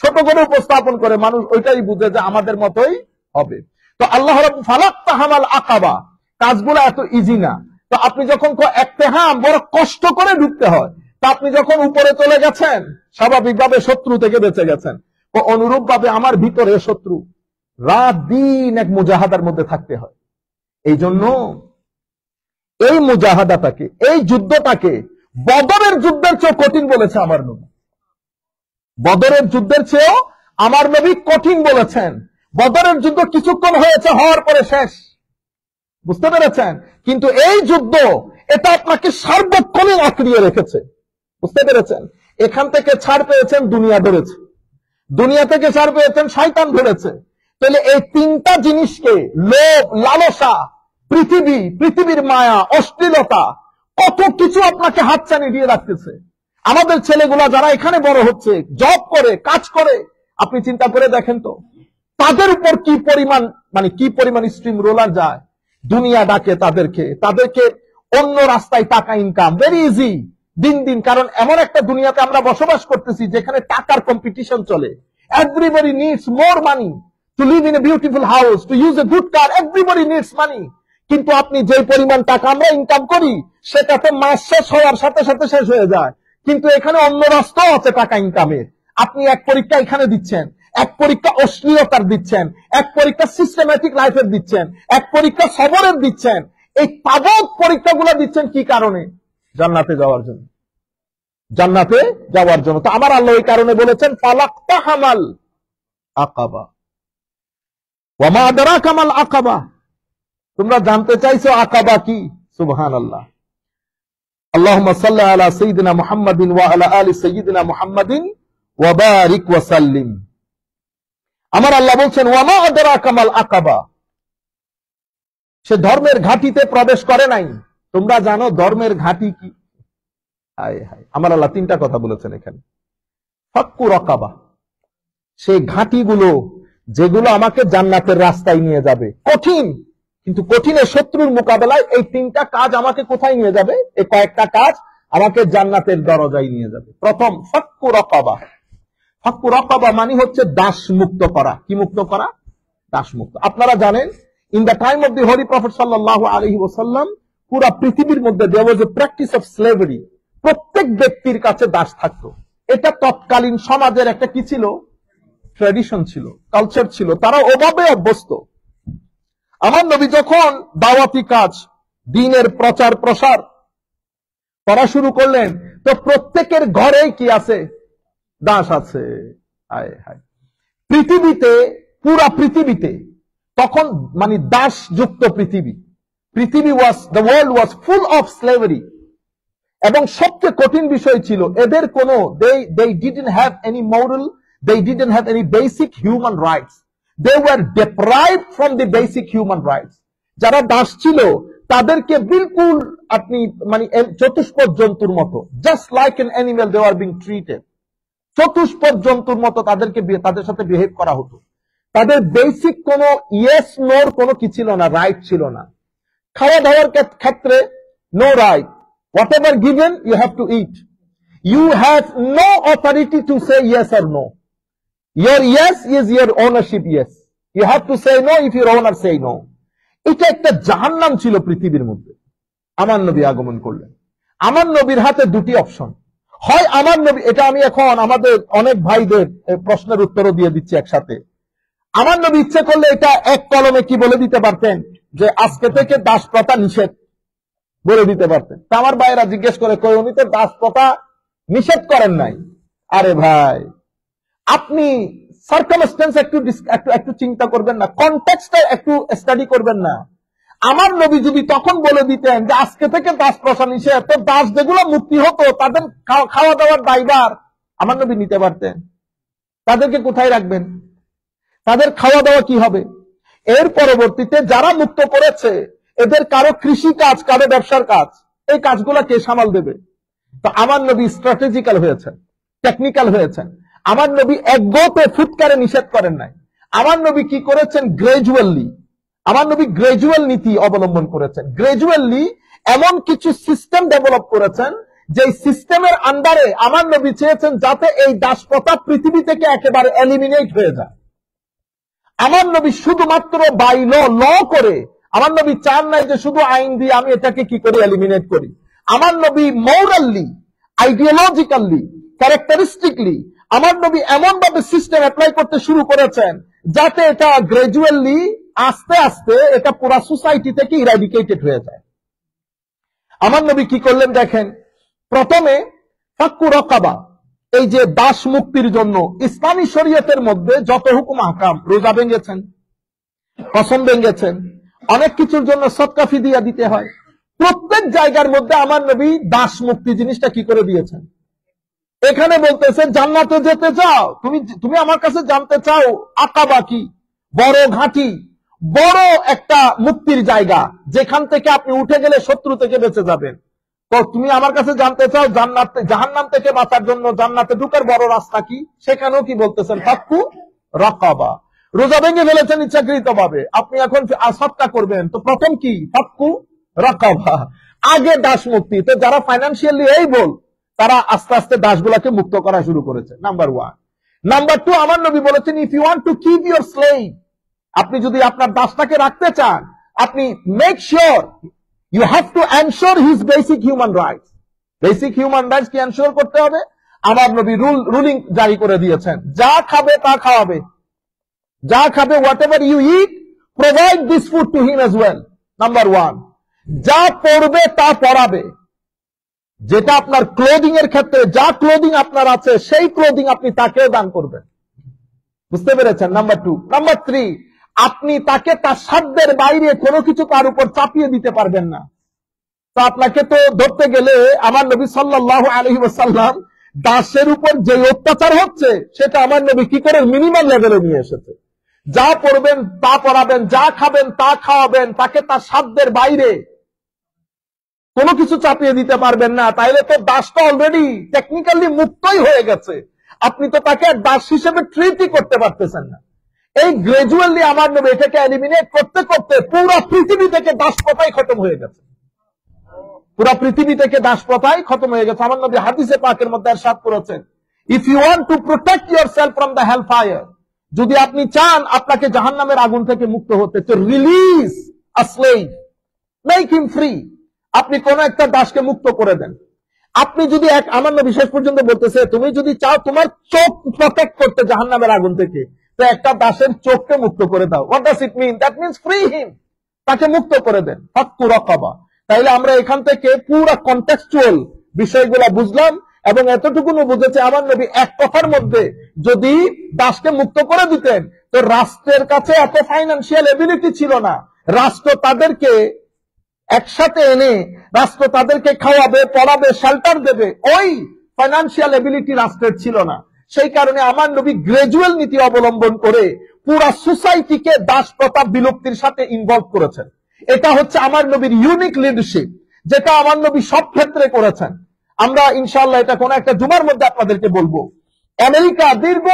ছোট করে উপস্থাপন করে মানুষ ওইটাই বুঝে যে আমাদের মতোই হবে। তো আল্লাহ রাব্বুল ফালাক্তাহামাল আকাবা, কাজগুলো এত ইজি না। তো আপনি যখন ইকতিহাম বড় কষ্ট করে ঢুকতে হয়, তা আপনি যখন উপরে চলে গেছেন স্বাভাবিকভাবে শত্রু থেকে বেঁচে গেছেন। তো অনুরূপ ভাবে আমার ভিতরে শত্রু, রাত দিন এক মুজাহাদার মধ্যে থাকতে হয়। এই জন্য এই মুজাহাদাটাকে, এই যুদ্ধটাকে বদরের যুদ্ধের চেয়ে কঠিন বলেছে আমার নবী। বদরের যুদ্ধের চেয়েও আমার নবী কঠিন বলেছেন। বদরের যুদ্ধ কিছুক্ষণ হয়েছে, হওয়ার পরে শেষ। বুঝতে পেরেছেন? কিন্তু এই যুদ্ধ এটা আপনাকে সার্বক্ষণে আঁকড়িয়ে রেখেছে। বুঝতে পেরেছেন? এখান থেকে ছাড় পেয়েছেন, দুনিয়া ধরেছে। দুনিয়া থেকে ছাড় পেয়েছেন, শয়তান ধরেছে। তাহলে এই তিনটা জিনিসকে, লোভ, লালসা, পৃথিবী, পৃথিবীর মায়া, অশ্লীলতা, কত কিছু আপনাকে হাতছানি দিয়ে রাখতেছে। আমাদের ছেলেগুলা যারা এখানে বড় হচ্ছে, জব করে, কাজ করে, আপনি চিন্তা করে দেখেন তো তাদের উপর কি পরিমাণ স্ট্রিম রোলার যায়। দুনিয়া ডাকে তাদেরকে অন্য রাস্তায় টাকা ইনকাম ভেরি ইজি দিন দিন। কারণ এমন একটা দুনিয়াতে আমরা বসবাস করতেছি যেখানে টাকার কম্পিটিশন চলে। Everybody needs more money to live in a beautiful house, to use a good car, everybody needs মানি। কিন্তু আপনি যে পরিমাণ টাকা আমরা ইনকাম করি সেটা তো মাস শেষ হওয়ার সাথে সাথে শেষ হয়ে যায়। কিন্তু এখানে অন্য রাস্তাও আছে টাকা ইনকামের। আপনি এক পরীক্ষা এখানে দিচ্ছেন, এক পরীক্ষা অশ্লীলতার দিচ্ছেন, এক পরীক্ষা সিস্টেম্যাটিক লাইফের দিচ্ছেন, এক পরীক্ষা সবরের দিচ্ছেন। এই পাবক পরীক্ষাগুলো দিচ্ছেন কি কারণে? জান্নাতে যাওয়ার জন্য, জান্নাতে যাওয়ার জন্য। তো আমার আল্লাহ এই কারণে বলেছেন ফালাক্তাহামাল আকাবা ওয়া মা আদরাকা মাল আকাবা। তোমরা জানতে চাইছো আকাবা কি? সুবহানাল্লাহ। আল্লাহুম্মা সাল্লি আলা সাইয়্যিদিনা মুহাম্মাদিন ওয়া আলা আলি সাইয়্যিদিনা মুহাম্মাদিন ওয়া বারিক ওয়া সাল্লিম। আমার আল্লাহ বলছেন ওয়া মা আদরাকা মাল আকাবা। সে ধর্মের ঘাটিতে প্রবেশ করে নাই। তোমরা জানো ধর্মের ঘাটি কি? হায় হায়, আমার আল্লাহ তিনটা কথা বলেছেন এখানে। ফাক্কু রাকাবা, সেই ঘাটিগুলো যেগুলো আমাকে জান্নাতের রাস্তায় নিয়ে যাবে। কঠিন, কিন্তু কঠিনের শত্রুর মোকাবেলায় এই তিনটা কাজ আমাকে কোথায় নিয়ে যাবে? এই কয়েকটা কাজ আমাকে জান্নাতের দরজায় নিয়ে যাবে। প্রথম ফাক্কু রাকাবা। ফাক্কু রাকাবা মানে হচ্ছে দাস মুক্ত করা। কি মুক্ত করা? দাস মুক্ত। আপনারা জানেন in the time of the holy prophet সাল্লাল্লাহু আলাইহি ওয়াসাল্লাম পুরা পৃথিবীর মধ্যে there was a practice of slavery. প্রত্যেক ব্যক্তির কাছে দাস থাকতো। এটা তৎকালীন সমাজের একটা কি ছিল? ট্র্যাডিশন ছিল, কালচার ছিল। তারা ওভাবে অভ্যস্ত। আমার নবী যখন দাওয়াতি কাজ, দ্বীনের প্রচার প্রসার করা শুরু করলেন, তো প্রত্যেকের ঘরেই কি আছে? দাস আছে। হায় হায়, পৃথিবীতে, পুরা পৃথিবীতে তখন মানে দাস যুক্ত পৃথিবী। পৃথিবী the world was full of slavery. এবং সবচেয়ে কঠিন বিষয় ছিল এদের কোনো they didn't have any moral, they didn't have any basic human rights. They were deprived from the basic human rights. যারা দাস ছিল তাদেরকে বিলকুল আপনি মানে চতুষ্পদ জন্তুর মতো, just like an animal they were being treated. চতুষ্পদ জন্তুর মতো তাদের সাথে বিহেভ করা হতো। তাদের বেসিক কোনো ইয়েস নোর কোনো কি ছিল না, রাইট ছিল না। খাওয়া দাওয়ার ক্ষেত্রে no right. Whatever given, you have to eat. You have no authority to say yes or no. Your yes is your ownership yes. You have to say no if your owner say no. এটা একটা জাহান্নাম ছিল পৃথিবীর মধ্যে। আমার নবী আগমন করলেন। আমার নবীর হাতে দুটি অপশন। হয় আমার নবী, এটা আমি এখন আমাদের অনেক ভাইদের প্রশ্নের উত্তরও দিয়ে দিচ্ছি একসাথে। আমার নবী ইচ্ছে করলে এটা এক কলমে কি বলে দিতে পারতেন যে আজকে থেকে দাস প্রথা নিষেধ বলে দিতে পারতেন। তা আমার ভাইয়েরা জিজ্ঞেস করে কই উনি তো দাস প্রথা নিষেধ করেন নাই। আরে ভাই, আপনি সার্কামস্টেন্স একটু একটু চিন্তা করবেন না, কনটেক্সটটা একটু স্টাডি করবেন না? আমার নবী যদি তখন বলে দিতেন যে আজকে থেকে দাস প্রথা নিষেধ, তো দাস যেগুলো মুক্তি হতো তাদের খাওয়া দাওয়ার দায়ভার আমার নবী নিতে পারতেন। তাদেরকে কোথায় রাখবেন? তাদের খাওয়া দাওয়া কি হবে? এর পরবর্তীতে যারা মুক্ত করেছে এদের কারো কৃষি কাজ, কারো ব্যবসার কাজ, এই কাজগুলা কে সামাল দেবে? তো আমার নবী স্ট্র্যাটেজিক্যাল হয়েছেন, টেকনিক্যাল হয়েছেন। আমার নবী একগোতে ফুৎকারে নিষেধ করেন নাই। আমার নবী কি করেছেন? গ্রাজুয়ালি, আমার নবী গ্রাজুয়াল নীতি অবলম্বন করেছেন। গ্রাজুয়ালি এমন কিছু সিস্টেম ডেভেলপ করেছেন যে সিস্টেমের আন্ডারে আমার নবী চেয়েছেন যাতে এই দাসপ্রথা পৃথিবী থেকে একেবারে এলিমিনেট হয়ে যায়। আমার নবী শুধুমাত্র বাই ল করে, আমার নবী চান নাই যে শুধু আইন দিয়ে আমি এটাকে কি করে এলিমিনেট করি। আমার নবী মোরালি, আইডিওলজিক্যালি, ক্যারেক্টারিস্টিকলি আমার নবী এমন ভাবে সিস্টেম অ্যাপ্লাই করতে শুরু করেছেন যাতে এটা গ্রাজুয়ালি আস্তে আস্তে এটা পুরা সোসাইটি থেকে ইরাডিকেটেড হয়ে যায়। আমার নবী কি করলেন দেখেন, প্রথমে ফাক্কু রাকাবা, এই যে দাস মুক্তির জন্য ইসলামী শরীয়তের মধ্যে যত হুকুম আহকাম, রোজা ভেঙেছেন, কসম ভেঙেছেন, অনেক কিছুর জন্য সদকা ফিদিয়া দিতে হয়, প্রত্যেক জায়গার মধ্যে আমার নবী দাস মুক্তি জিনিসটা কি করে দিয়েছেন। এখানে বলতেছে জান্নাতে যেতে চাও, তুমি আমার কাছে জানতে চাও আকাবা কি, বড় ঘাঁটি, বড় একটা মুক্তির জায়গা যেখান থেকে আপনি উঠে গেলে শত্রু থেকে বেঁচে যাবেন। তো তুমি আমার কাছে জানতে চাও জান্নাতে, জাহান্নাম থেকে বাঁচার জন্য জান্নাতে ঢুকার বড় রাস্তা কি, সেখানেও কি বলতেছেন? ফাক্কু রাকাবা। রোজা ভেঙে ফেলেছেন ইচ্ছাকৃত ভাবে, আপনি এখন সদকা করবেন, তো প্রথম কি? ফাক্কু রাকাবা, আগে দাস মুক্তি। তো যারা ফাইন্যান্সিয়ালি এইবল তারা আস্তে আস্তে দাসগুলাকে মুক্ত করা শুরু করেছে, নাম্বার 1। নাম্বার 2, আমার নবী বলেছেন if you want to keep your slave, আপনি যদি আপনার দাসটাকে রাখতে চান, আপনি make sure you have to ensure his basic human rights. Basic human rights কি এনশিওর করতে হবে? আমার নবী রুলিং জারি করে দিয়েছেন, যা খাবে তা খাওয়াবে, যা খাবে whatever you eat provide this food to him as well, number 1। যা পড়বে তা পড়াবে, যেটা আপনার ক্লোদিং এর ক্ষেত্রে যা ক্লোদিং আপনার আছে সেই ক্লোদিং আপনি তাকেও দান করবেন, বুঝতে পেরেছেন? নাম্বার 2। নাম্বার 3, আপনি তাকে তার সাধ্যের বাইরে কোনো কিছু তার উপর চাপিয়ে দিতে পারবেন না। তো আপনাকে তো ধরতে গেলে আমার নবী সাল্লাল্লাহু আলাইহি ওয়াসাল্লাম দাসের উপর যে অত্যাচার হচ্ছে সেটা আমার নবী কি করে মিনিমাম লেভেলে নিয়ে এসেছে। যা পড়বেন তা পড়াবেন, যা খাবেন তা খাওয়াবেন, তাকে তার সাধ্যের বাইরে কোনো কিছু চাপিয়ে দিতে পারবেন না। তাইলে তো দাসটা অলরেডি টেকনিক্যালি মুক্তই হয়ে গেছে, আপনি তো তাকে দাস হিসেবে ট্রিটই করতে পারতেছেন না। এই গ্রাজুয়ালি আমার নবী এটাকে এলিমিনেট করতে করতে পুরো পৃথিবী থেকে দাস প্রথাই খতম হয়ে গেছে, পুরো পৃথিবী থেকে দাস প্রথাই খতম হয়ে গেছে। আমার নবী হাদিসে পাকের মধ্যে ইরশাদ করেছেন if you want to protect yourself from the hell fire, যদি আপনি চান আপনাকে জাহান্নামের আগুন থেকে মুক্ত হতে, তো রিলিজ আ স্লেভ, মেক হিম ফ্রি, আপনি কোন একটা দাসকে মুক্ত করে দেন। আপনি যদি আমার নবী শেষ পর্যন্ত বলতেছে তুমি যদি চাও তোমার চোখ প্রটেক্ট করতে জাহান্নামের আগুন থেকে, তো একটা দাসের চোখকে মুক্ত করে দাও। What does it mean? That means free him, তাকে মুক্ত করে দেন। ফাক্কু রাকাবা। তাইলে আমরা এখান থেকে পুরো কনটেক্সচুয়াল বিষয়গুলো বুঝলাম এবং এতটুকুনো বুঝেছে আমার নবী এক কথার মধ্যে যদি দাসকে মুক্ত করে দিতেন তো রাষ্ট্রের কাছে এত ফাইন্যান্সিয়াল এবিলিটি ছিল না, রাষ্ট্র তাদেরকে একসাথে এনে রাষ্ট্র তাদেরকে খাওয়াবে, পড়াবে, শেল্টার দেবে, ওই ফাইন্যান্সিয়াল এবিলিটি রাষ্ট্রের ছিল না। সেই কারণে আমার নবী গ্রাজুয়াল নীতি অবলম্বন করে পুরা সোসাইটিকে দাস প্রথা বিলুপ্তির সাথে ইনভলভ করেছেন। এটা হচ্ছে আমার নবীর ইউনিক লিডারশিপ, যেটা আমার নবী সব ক্ষেত্রে করেছেন। আমরা ইনশাআল্লাহ এটা কোন একটা জুমার মধ্যে আপনাদেরকে বলবো। আমেরিকা দীর্ঘ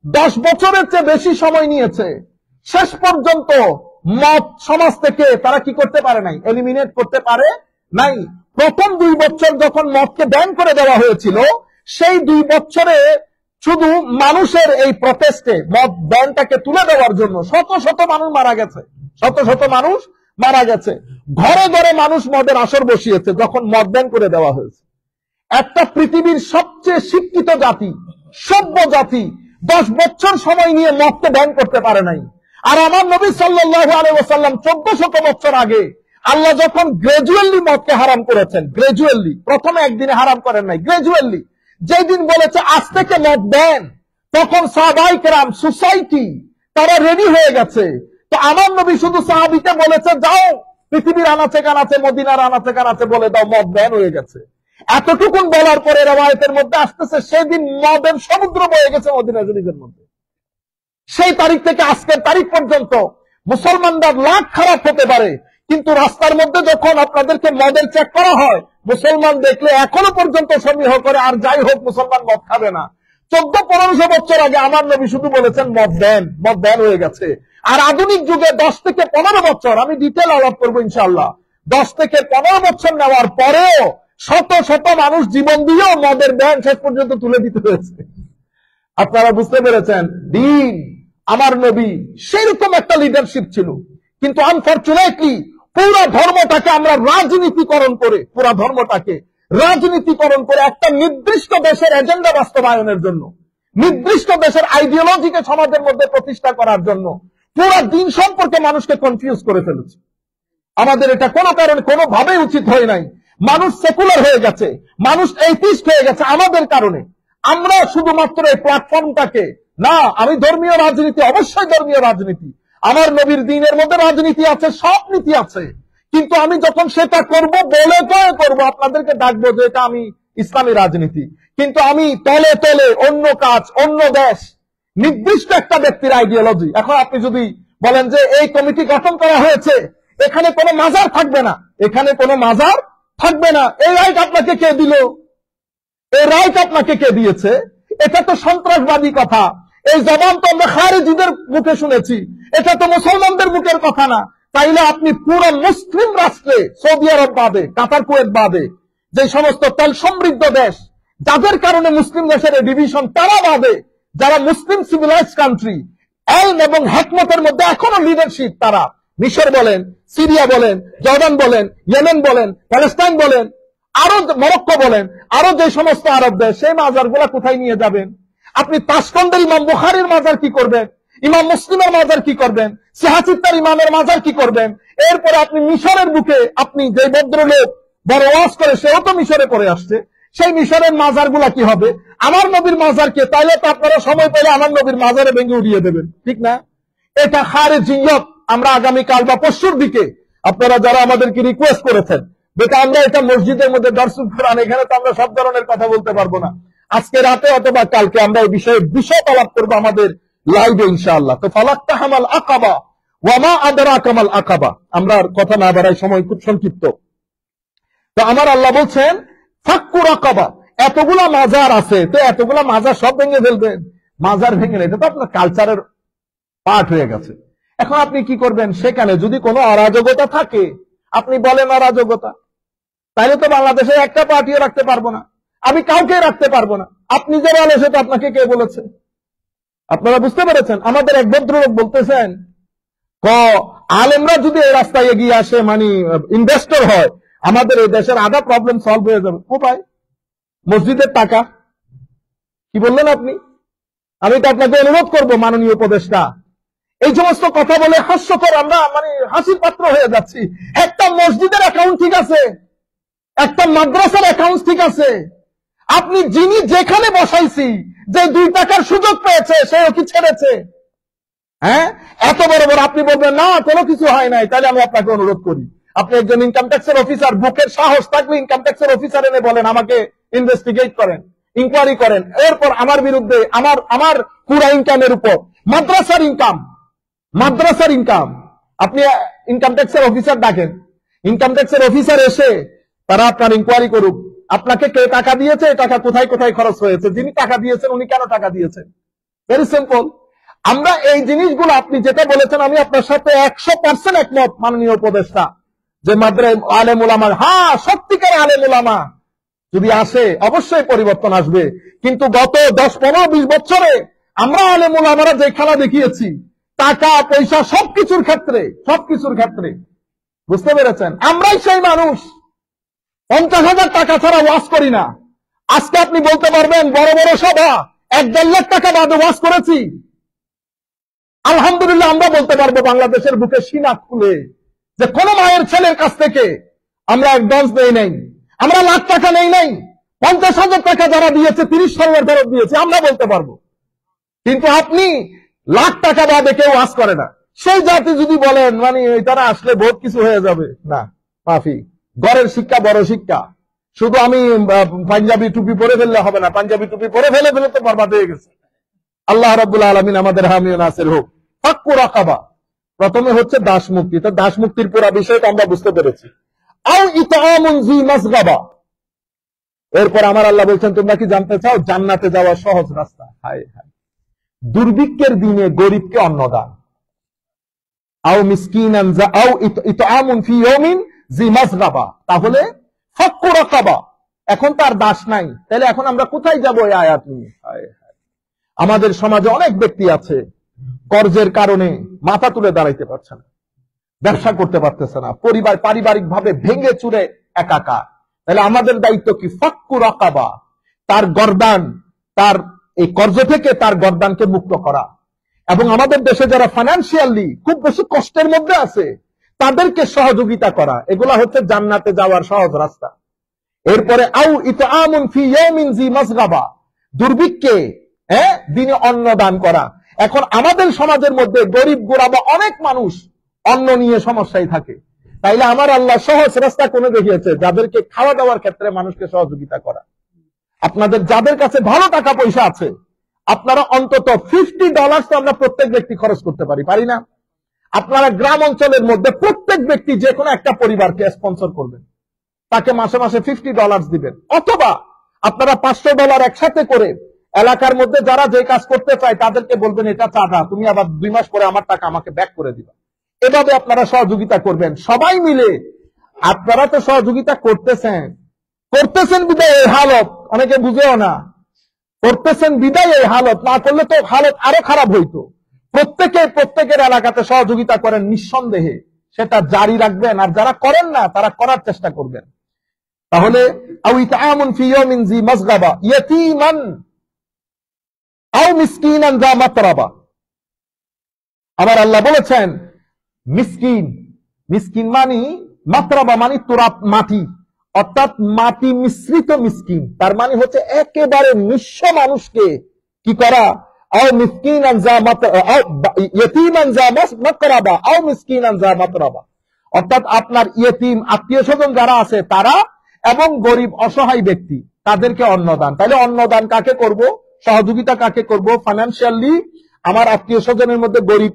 10 বছরের চেয়ে বেশি সময় নিয়েছে, শেষ পর্যন্ত মদ সমাজ থেকে তারা কি করতে পারে নাই, এলিমিনেট করতে পারে নাই। প্রথম 2 বছর যখন মদকে ব্যান করে দেওয়া হয়েছিল, সেই 2 বছরে শুধু মানুষের এই প্রটেস্টে মদ ব্যানটাকে তুলে দেওয়ার জন্য শত শত মানুষ মারা গেছে, শত শত মানুষ মারা গেছে। ঘরে ঘরে মানুষ মদের আসর বসিয়েছে যখন মদ ব্যান করে দেওয়া হয়েছে। একটা পৃথিবীর সবচেয়ে শিক্ষিত জাতি, সভ্য জাতি 10 বছর সময় নিয়ে মদকে ব্যান করতে পারে নাই। আর আমার নবী সাল্লাল্লাহু আলাইহি ওয়াসাল্লাম 1400 বছর আগে আল্লাহ যখন গ্রাজুয়ালি মদকে হারাম করেছেন, গ্রাজুয়ালি, প্রথমে একদিনে হারাম করেন নাই, গ্রাজুয়ালি, যেদিন বলেছে আজ থেকে মদ ব্যান, তখন সাহাবায়ে কেরাম সোসাইটি তারা রেডি হয়ে গেছে। তো আমার নবী শুধু সাহাবীকে বলেছে, যাও পৃথিবীর আনাচে কানাচে, মদিনার আনাচে কানাচে বলে দাও মদ ব্যান হয়ে গেছে। এতটুকুন বলার পরে রওয়ায়াতের মধ্যে আসতেছে সেদিন মদের সমুদ্র বয়ে গেছে মদিনা শরীফের মধ্যে। সেই তারিখ থেকে আজকের তারিখ পর্যন্ত মুসলমানদের লাখ খারাপ হতে পারে, কিন্তু রাস্তার মধ্যে যখন আপনাদেরকে মদের চেক করা হয়, মুসলমান দেখলে এখনো পর্যন্ত সমীহ করে, আর যাই হোক মুসলমান মদ খাবে না। 14-1500 বছর আগে আমার নবী শুধু বলেছেন মদ ব্যান হয়ে গেছে। আর আধুনিক যুগে 10 থেকে 15 বছর, আমি ডিটেল আলাপ করবো ইনশাআল্লাহ, 10 থেকে 15 বছর নেওয়ার পরেও শত শত মানুষ জীবন দিয়েও মদের ব্যান শেষ পর্যন্ত তুলে দিতে হয়েছে। আপনারা বুঝতে পেরেছেন, দিন আমার নবী সেরকম একটা লিডারশিপ ছিল, কিন্তু আনফরচুনেটলি পুরো ধর্মটাকে আমরা রাজনীতিকরণ করে একটা নির্দিষ্ট দেশের এজেন্ডা বাস্তবায়নের জন্য, নির্দিষ্ট দেশের আইডিওলজিকে সমাজের মধ্যে প্রতিষ্ঠা করার জন্য পুরো দিন সম্পর্কে মানুষকে কনফিউজ করে ফেলেছে। আমাদের এটা কোনো কারণে কোনোভাবেই উচিত হয় নাই। মানুষ সেকুলার হয়ে গেছে, মানুষ এইথিস্ট হয়ে গেছে আমাদের কারণে। আমরা শুধুমাত্র এই প্ল্যাটফর্মটাকে, না আমি ধর্মীয় রাজনীতি, অবশ্যই ধর্মীয় রাজনীতি, আমার নবীর দ্বীনের মধ্যে রাজনীতি আছে, সব নীতি আছে, কিন্তু আমি যখন সেটা করব বলে করব, আপনাদেরকে ডাকবো যে এটা আমি ইসলামী রাজনীতি, কিন্তু আমি তলে তলে অন্য কাজ, অন্য দেশ, নির্দিষ্ট একটা ব্যক্তির আইডিওলজি। এখন আপনি যদি বলেন যে এই কমিটি গঠন করা হয়েছে, এখানে কোনো মাজার থাকবে না, এই রাইট আপনাকে কে দিল? এই রাইট আপনাকে কে দিয়েছে? এটা তো সন্ত্রাসবাদী কথা। এই জবান তো আমরা খারেজিদের মুখে শুনেছি, এটা তো মুসলমানদের মুখের কথা না। তাইলে আপনি পুরো মুসলিম রাষ্ট্রে, সৌদি আরব বাদে, কাতার কুয়েত বাদে, যে সমস্ত তেল সমৃদ্ধ দেশ, যাদের কারণে মুসলিম দেশের ডিভিশন, তারা বাদে যারা মুসলিম সিভিলাইজড কান্ট্রি, এলম এবং হেকমতের মধ্যে এখনো লিডারশিপ, তারা মিশর বলেন, সিরিয়া বলেন, জর্ডান বলেন, ইয়েমেন বলেন, প্যালেস্টাইন বলেন, আরো মরক্কো বলেন, আরো যে সমস্ত আরব দেশ, সেই মাজারগুলা কোথায় নিয়ে যাবেন? আপনি তাশকন্দের ইমাম বুখারীর মাজার কি করবেন? ইমাম মুসলিমের মাজার কি করবেন? সিহাচিত্তার ইমামের মাজার কি করবেন? এরপরে আপনি মিশরের বুকে, আপনি যে ভদ্রলোক বড় ওয়াজ করে, সেও তো মিশরে পড়ে আসছে, সেই মিশরের মাজারগুলা কি হবে? আমার নবীর মাজারকে, তাইলে তো আপনারা সময় পেলে আমার নবীর মাজারে ভেঙে উড়িয়ে দেবেন, ঠিক না? এটা খারেজিয়ত। আমরা আগামীকাল বা পরশুর দিকে, আপনারা যারা আমাদেরকে রিকোয়েস্ট করেছেন, যেটা আমরা এটা মসজিদের মধ্যে দর্শন করান, এখানে তো আমরা সব ধরনের কথা বলতে পারবো না। আজকে রাতে অথবা কালকে আমরা এই বিষয়ে বিশদ আলাপ করবো আমাদের লাইভে ইনশাআল্লাহ। তো ফালাক্তাহামাল আকাবা ওয়া মা আদরাকা মাল আকাবা। আমরা আর কথা না বাড়াই, সময় খুব সংক্ষিপ্ত। তো আমার আল্লাহ বলছেন ফাক্কু রাকাবা, এতগুলা মাজার আছে, তো এতগুলা মাজার সব ভেঙে ফেলবেন? মাজার ভেঙে, এটা তো আপনার কালচারের পার্ট হয়ে গেছে। এখন আপনি কি করবেন? সেখানে যদি কোনো অরাজকতা থাকে, আপনি বলেন অরাজকতা, তাহলে তো বাংলাদেশে একটা পার্টিও রাখতে পারবো না, আমি কাউকে রাখতে পারবো না। আপনি যে বলে সেটা আপনাকে কে বলেছে? আপনারা বুঝতে পেরেছেন? আমাদের এক ভদ্রলোক বলতেছেন, আলেমরা যদি এই রাস্তায় এগিয়ে আসে, মানে ইনভেস্টর হয়, আমাদের এই দেশের আধা প্রবলেম সলভ হয়ে যাবে। ও ভাই, মসজিদের টাকা কি বললেন আপনি? আমি তো আপনাকে অনুরোধ করবো, মাননীয় উপদেষ্টা, এই সমস্ত কথা বলে হাস্যকর, আমরা মানে হাসির পাত্র হয়ে যাচ্ছি। একটা মসজিদের অ্যাকাউন্ট ঠিক আছে, একটা মাদ্রাসার অ্যাকাউন্ট ঠিক আছে, আপনি যিনি যেখানে বসাইছি, যে 2 টাকার সুযোগ পেয়েছে, সেও কি ছেড়েছে? হ্যাঁ, এত বড় বড় আপনি বলবেন না কোনো কিছু হয় নাই। তাহলে আমি আপনাকে অনুরোধ করি, আপনি একজন ইনকাম ট্যাক্সের অফিসার, বুকের সাহস থাকলে ইনকাম ট্যাক্সের অফিসার এনে বলেন, আমাকে ইনভেস্টিগেট করেন, ইনকোয়ারি করেন, এরপর আমার বিরুদ্ধে আমার পুরা ইনকামের উপর মাদ্রাসার ইনকাম আপনি ইনকাম ট্যাক্সের অফিসার ডাকেন, ইনকাম ট্যাক্সের অফিসার এসে তারা আপনার ইনকোয়ারি করুক, আপনাকে কে টাকা দিয়েছে, টাকা কোথায় কোথায় খরচ হয়েছে, যিনি টাকা দিয়েছেন উনি কেন টাকা দিয়েছেন। Very simple. আমরা এই জিনিসগুলো, আপনি যেটা বলেছেন, আমি আপনার সাথে 100% একমত মাননীয় উপদেষ্টা, যে আলেম উলামা, হ্যাঁ সত্যিকার আলেম উলামা যদি আসে অবশ্যই পরিবর্তন আসবে, কিন্তু গত 10, 15, 20 বছরে আমরা আলেম উলামারা যে খেলা দেখিয়েছি, টাকা পয়সা সবকিছুর ক্ষেত্রে, বুঝতে পেরেছেন? আমরাই সেই মানুষ 50,000 টাকা ছাড়া ওয়াজ করি না। আজকে আপনি বলতে পারবেন বড় বড় সভা 1-1.5 লাখ টাকা বাদে ওয়াজ করেছি। আলহামদুলিল্লাহ আমরা বলতে পারবো বাংলাদেশের বুকে সিনা খুলে, যে কোন মায়ের ছেলের কাছ থেকে আমরা অ্যাডভান্স নেই নাই, আমরা লাখ টাকা নেই নাই, 50,000 টাকা যারা দিয়েছে 30 সালের ফেরত দিয়েছে, আমরা বলতে পারবো। কিন্তু আপনি লাখ টাকা বাদে কেউ ওয়াজ করে না, সেই জাতি যদি বলেন মানে তারা আসলে বহুত কিছু হয়ে যাবে, না মাফি, ঘরের শিক্ষা বড় শিক্ষা। শুধু আমি পাঞ্জাবি টুপি পরে ফেললে হবে না, পাঞ্জাবি টুপি পরে ফেলে তো বরবাদ হয়ে গেছে। আল্লাহ রাব্বুল আলামিন আমাদের হামি ও নাসির হোক। ফাক্কু রাকাবা, প্রথমে হচ্ছে দাস মুক্তি। তো দাস মুক্তির পুরো বিষয়টা আমরা বুঝতে পেরেছি। আও ইতআমুন জি মাসগাবা, এরপর আমার আল্লাহ বলছেন তোমরা কি জানতে চাও জান্নাতে যাওয়ার সহজ রাস্তা? হায় হায়, দুর্ভিক্ষের দিনে গরিবকে অন্নদান। আও মিসকিনান আও ইতআমুন ফি ইয়াউমিন জি মাসগাবা, তাহলে ফাক্কু রাকাবা, এখন তার দাস নাই, তাহলে এখন আমরা কোথায় যাব এই আয়াত নিয়ে? আমাদের সমাজে অনেক ব্যক্তি আছে কর্জের কারণে মাথা তুলে দাঁড়াইতে পারছে না, ব্যবসা করতে পারতেছে না, পরিবার পারিবারিক ভাবে ভেঙে চুরে একাকার। তাহলে আমাদের দায়িত্ব কি? ফাক্কু রাকাবা, তার গর্দান, তার এই কর্জ থেকে তার গর্দানকে মুক্ত করা। এবং আমাদের দেশে যারা ফাইন্যান্সিয়ালি খুব বেশি কষ্টের মধ্যে আছে তাদেরকে সহযোগিতা করা, এগুলা হচ্ছে জান্নাতে যাওয়ার সহজ রাস্তা। এরপরে আউ ইতআমুন ফি ইয়াউমিন জি মাসগাবা, দুর্ভিক্ষে দিনে অন্ন দান করা। এখন আমাদের সমাজের মধ্যে গরিব গোরাবা অনেক মানুষ অন্ন নিয়ে সমস্যায় থাকে, তাইলে আমার আল্লাহ সহজ রাস্তা কোনে দেখিয়েছে? যাদেরকে খাওয়া দাওয়ার ক্ষেত্রে মানুষকে সহযোগিতা করা। আপনাদের যাদের কাছে ভালো টাকা পয়সা আছে, আপনারা অন্তত $50 তো আমরা প্রত্যেক ব্যক্তি খরচ করতে পারি না? আপনারা গ্রাম অঞ্চলের মধ্যে প্রত্যেক ব্যক্তি যে কোনো একটা পরিবারকে স্পন্সর করবেন, তাকে মাসে মাসে $50 দিবেন, অথবা আপনারা $500 একসাথে করে এলাকার মধ্যে যারা যে কাজ করতে চায় তাদেরকে বলবেন এটা চাঁদা, তুমি আবার 2 মাস পরে আমার টাকা আমাকে ব্যাক করে দিবা। এভাবে আপনারা সহযোগিতা করবেন সবাই মিলে। আপনারা তো সহযোগিতা করতেছেন বিদায় এই হালত, অনেকে বুঝেও না, করতেছেন বিদায় এই হালত, না করলে তো হালত আরো খারাপ হইতো। প্রত্যেকের এলাকাতে সহযোগিতা করেন নিঃসন্দেহে, সেটা জারি রাখবেন, আর যারা করেন না তারা করার চেষ্টা করবেন। তাহলে আও ইতআমুন ফি ইয়াউমিন জি মাসগাবা ইয়াতীমান আও মিসকিনান যা মাতরাবা। আমার আল্লাহ বলেছেন মিসকিন মানি মাতরাবা মানি তুরাব, মাটি, অর্থাৎ মাটি মিশ্রিত মিসকিন, তার মানে হচ্ছে একেবারে নিঃস্ব মানুষকে কি করা? আও মিসকিনান যা ইয়াতীমান যা মাতরাবা আও মিসকিনান যা মাতরাবা, অর্থাৎ আপনার ইয়েতিম আত্মীয় স্বজন যারা আছে তারা এবং গরিব অসহায় ব্যক্তি তাদেরকে অন্নদান। তাহলে অন্নদান কাকে করব? সহযোগিতা কাকে করব? ফাইন্যান্সিয়ালি আমার আত্মীয় স্বজনের মধ্যে গরিব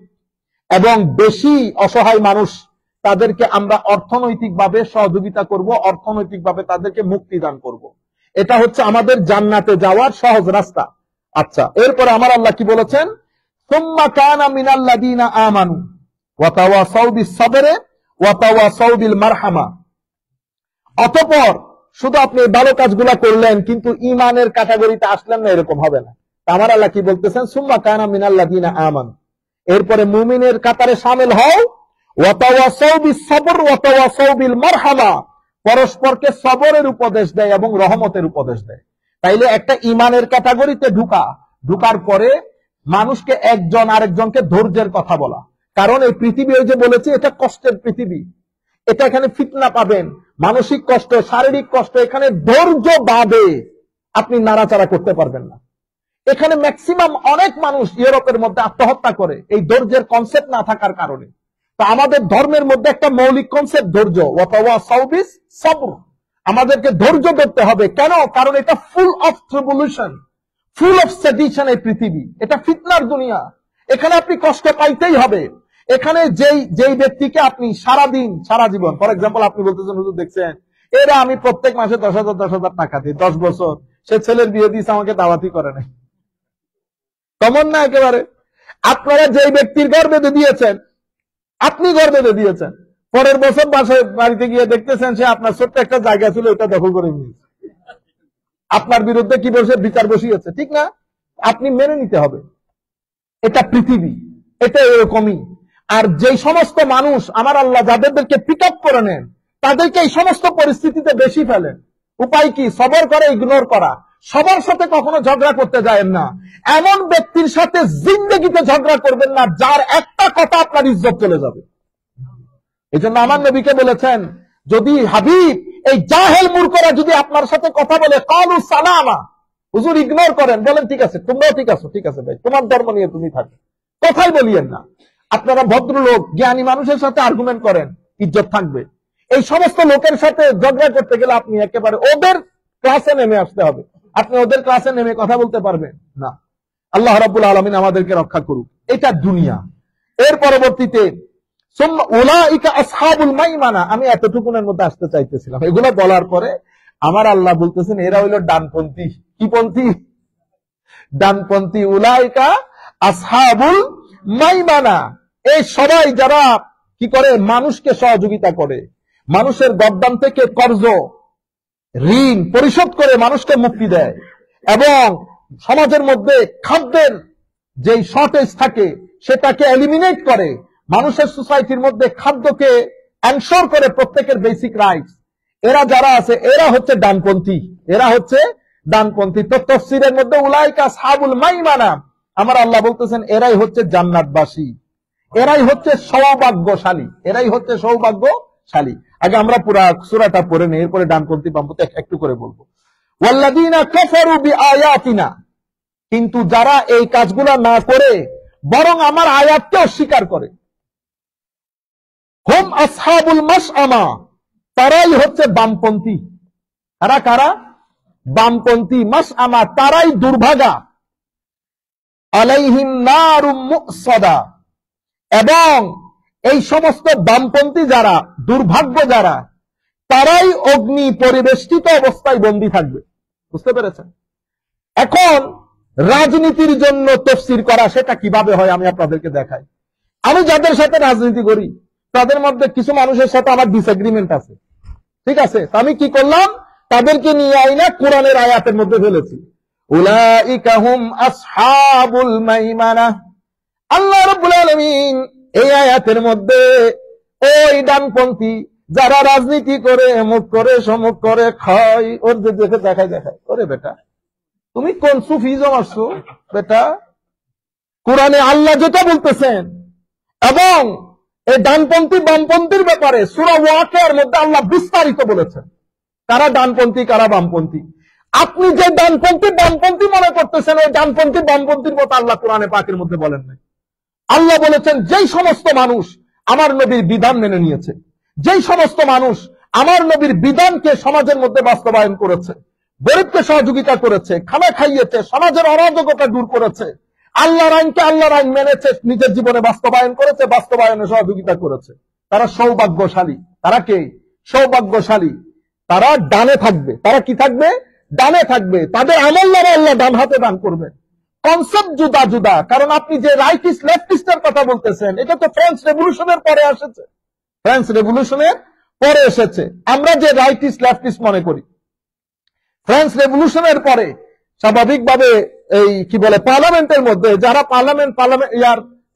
এবং বেশি অসহায় মানুষ, তাদেরকে আমরা অর্থনৈতিকভাবে সহযোগিতা করব, অর্থনৈতিকভাবে তাদেরকে মুক্তি দান করব। এটা হচ্ছে আমাদের জান্নাতে যাওয়ার সহজ রাস্তা। আচ্ছা, এরপরে আমার আল্লাহ কি বলেছেন? সুম্মা কানা মিনাল্লাযীনা আমানু ওয়া তাওয়াসাউ বিস-সাবরি ওয়া তাওয়াসাউ বিল মারহামা। অতঃপর শুধু আপনি ভালো কাজগুলা করলেন কিন্তু ঈমানের ক্যাটাগরিতে আসলেন না, এরকম হবে না। আমার আল্লাহ কি বলতেছেন? সুম্মা কানা মিনাল্লাযীনা আমানু, এরপরে মুমিনের কাতারে শামিল হও, ওয়া তাওয়াসাউ বিস-সাবর ওয়া তাওয়াসাউ বিল মারহামা, পরস্পরকে সবরের উপদেশ দেয় এবং রহমতের উপদেশ দেয়। তাইলে একটা ঈমানের ক্যাটাগরিতে ঢুকার পরে মানুষকে একজন আরেকজনকে ধৈর্যের কথা বলা, কারণ এই পৃথিবী, ওই যে বলেছি, এটা কষ্টের পৃথিবী, এটা এখানে ফিতনা পাবেন, মানসিক কষ্ট, শারীরিক কষ্ট, এখানে ধৈর্য বাদে আপনি নাড়াচাড়া করতে পারবেন না। এখানে ম্যাক্সিমাম অনেক মানুষ ইউরোপের মধ্যে আত্মহত্যা করে এই ধৈর্যের কনসেপ্ট না থাকার কারণে। তো আমাদের ধর্মের মধ্যে একটা মৌলিক কনসেপ্ট ধৈর্য, ওয়া তাওয়াসাউ বিস-সাবর, আমাদেরকে ধৈর্য ধরতে হবে। কেন? কারণ এটা full of tribulation, full of sedition এই পৃথিবী, এটা ফিতনার দুনিয়া, এখানে আপনি কষ্ট পাইতেই হবে। এখানে যেই ব্যক্তিকে আপনি সারা জীবন, ফর এক্সাম্পল আপনি বলতেছেন হুজুর দেখছেন এরা আমি প্রত্যেক মাসে 10,000 টাকা দিই, 10 বছর সে ছেলের বিয়ে দিয়েছে, আমাকে দাওয়াতই করে নাই, কমন না একেবারে? আপনারা যেই ব্যক্তির ঘর বেঁধে দিয়েছেন, আপনি ঘর বেঁধে দিয়েছেন, পরের বছর বাড়িতে গিয়ে দেখতেছেন সে আপনার ছোট্ট একটা জায়গা ছিল এটা দখল করে নিয়েছে, আপনার বিরুদ্ধে কি বসে বিচার বসিয়েছে, ঠিক না? আপনি মেনে নিতে হবে, এটা পৃথিবী, এটা এরকমই। আর যেই সমস্ত মানুষ আমার আল্লাহ যাদেরকে পিক আপ করে নেন তাদেরকে এই সমস্ত পরিস্থিতিতে বেশি ফেলেন। উপায় কি? সবর করে ইগনোর করা, সবার সাথে কখনো ঝগড়া করতে যায়েন না, এমন ব্যক্তির সাথে জিন্দেগিতে ঝগড়া করবেন না যার একটা কথা আপনার ইজ্জত চলে যাবে। এই জন্য আমার নবীকে বলেছেন, যদি হাবিব এই জাহেল মূর্খরা যদি আপনার সাথে কথা বলে কালু সালামা, হুজুর ইগনোর করেন, বলেন ঠিক আছে, তোমরাও ঠিক আছো, ঠিক আছে ভাই, তোমার ধর্ম নিয়ে তুমি থাকো, কথাই বলিয়েন না। আপনারা ভদ্রলোক জ্ঞানী মানুষের সাথে আর্গুমেন্ট করেন, ইজ্জত থাকবে। এই সমস্ত লোকের সাথে ঝগড়া করতে গেলে আপনি একেবারে ওদের ক্লাসে নেমে আসতে হবে। আপনি ওদের ক্লাসে নেমে কথা বলতে পারবেন না। আল্লাহ রাব্বুল আলামিন আমাদেরকে রক্ষা করুক। এটা দুনিয়া। এর পরবর্তীতে উলাইকা আসহাবুল মাইমানা, আমি এতটুকুনের মধ্যে আসতে চাইতেছিলাম। এগুলো বলার পরে আমার আল্লাহ বলতেছেন এরা হইল ডানপন্থী। কি পন্থী? ডানপন্থী। উলাইকা আসহাবুল মাইমানা, এই সবাই যারা কি করে, মানুষকে সহযোগিতা করে, মানুষের গর্দান থেকে কর্জ ঋণ পরিশোধ করে মানুষকে মুক্তি দেয়, এবং সমাজের মধ্যে খাদ্যের যেই শর্টেজ থাকে সেটাকে এলিমিনেট করে, মানুষের সোসাইটির মধ্যে খাদ্যকে এনশোর করে প্রত্যেকের বেসিক রাইটস। এরা যারা আছে এরা হচ্ছে ডানপন্থী, এরা হচ্ছে ডানপন্থী। তো তাফসীরের মধ্যে উলাইকা আসহাবুল মাইমানা, আমার আল্লাহ বলতেছেন এরাই হচ্ছে জান্নাতবাসী, এরাই হচ্ছে সৌভাগ্যশালী, এরাই হচ্ছে সৌভাগ্যশালী। আগে আমরা পুরা সূরাটা পড়ে নেই, এরপরে ডানপন্থী বামপন্থী একটু করে বলবো। ওয়াল্লাযীনা কাফারু বিআয়াতিনা, কিন্তু যারা এই কাজগুলো না করে বরং আমার আয়াতকে অস্বীকার করে, হুম আসহাবুল মাশআমা, তারাই হচ্ছে বামপন্থী। কারা কারা? বামপন্থী। মাশআমা, তারাই দুর্ভাগা। আলাইহিম নারুম মুসাদা, এবং এই সমস্ত বামপন্থী যারা, দুর্ভাগ্য যারা, তারাই অগ্নি পরিবেষ্টিত অবস্থায় বন্দী থাকবে। বুঝতে পেরেছেন? এখন রাজনীতির জন্য তাফসীর করা সেটা কিভাবে হয় আমি আপনাদেরকে দেখাই। আমি যাদের সাথে রাজনীতি করি তাদের মধ্যে কিছু মানুষের সাথে আমার ডিসএগ্রিমেন্ট আছে, ঠিক আছে? আমি কি করলাম, তাদেরকে নিয়ে আইনা কোরআনের আয়াতের মধ্যে ফেলেছি। উলাইকা হুম আসহাবুল মাইমানা, আল্লাহ রাব্বুল আলামিন এই আয়াতের মধ্যে ওই ডানপন্থী যারা রাজনীতি করে, মুখ করে, সমুখ করে, খায়, ওর দেখে দেখায়, ওরে বেটা তুমি কোন সুফিজম আসছো বেটা? কোরআনে আল্লাহ যেটা বলতেছেন, এবং এই ডানপন্থী বামপন্থীর ব্যাপারে সূরা ওয়াকিয়ার মধ্যে আল্লাহ বিস্তারিত বলেছেন কারা ডানপন্থী কারা বামপন্থী। আপনি যে ডানপন্থী বামপন্থী মনে করতেছেন, ওই ডানপন্থী বামপন্থীর মতো আল্লাহ কোরআনে পাকের মধ্যে বলেন নাই। আল্লাহ বলেছেন যেই সমস্ত মানুষ আমার নবীর বিধান মেনে নিয়েছে, যেই সমস্ত মানুষ আমার নবীর বিধানকে সমাজের মধ্যে বাস্তবায়ন করেছে, গরিবকে সহযোগিতা করেছে, খানা খাইয়েছে, সমাজের অরাজকতা দূর করেছে, আল্লাহর আইনকে আল্লাহর আইন মেনেছে, নিজের জীবনে বাস্তবায়ন করেছে, বাস্তবায়নে সহযোগিতা করেছে, তারা সৌভাগ্যশালী। তারা কে? সৌভাগ্যশালী। তারা ডানে থাকবে। তারা কি থাকবে? ডানে থাকবে। তাদের আমলনামা আল্লাহ ডান হাতে দান করবে। কনসেপ্ট জুদা জুদা। কারণ আপনি যে রাইটিস্ট লেফটিস্টের কথা বলতেছেন, এটা তো ফ্রেঞ্চ রেভলিউশনের পরে এসেছে, ফ্রেঞ্চ রেভলিউশনের পরে এসেছে। আমরা যে রাইটিস্ট লেফটিস্ট মনে করি, ফ্রেঞ্চ রেভলিউশনের পরে স্বাভাবিকভাবে এই কি বলে পার্লামেন্টের মধ্যে যারা পার্লামেন্ট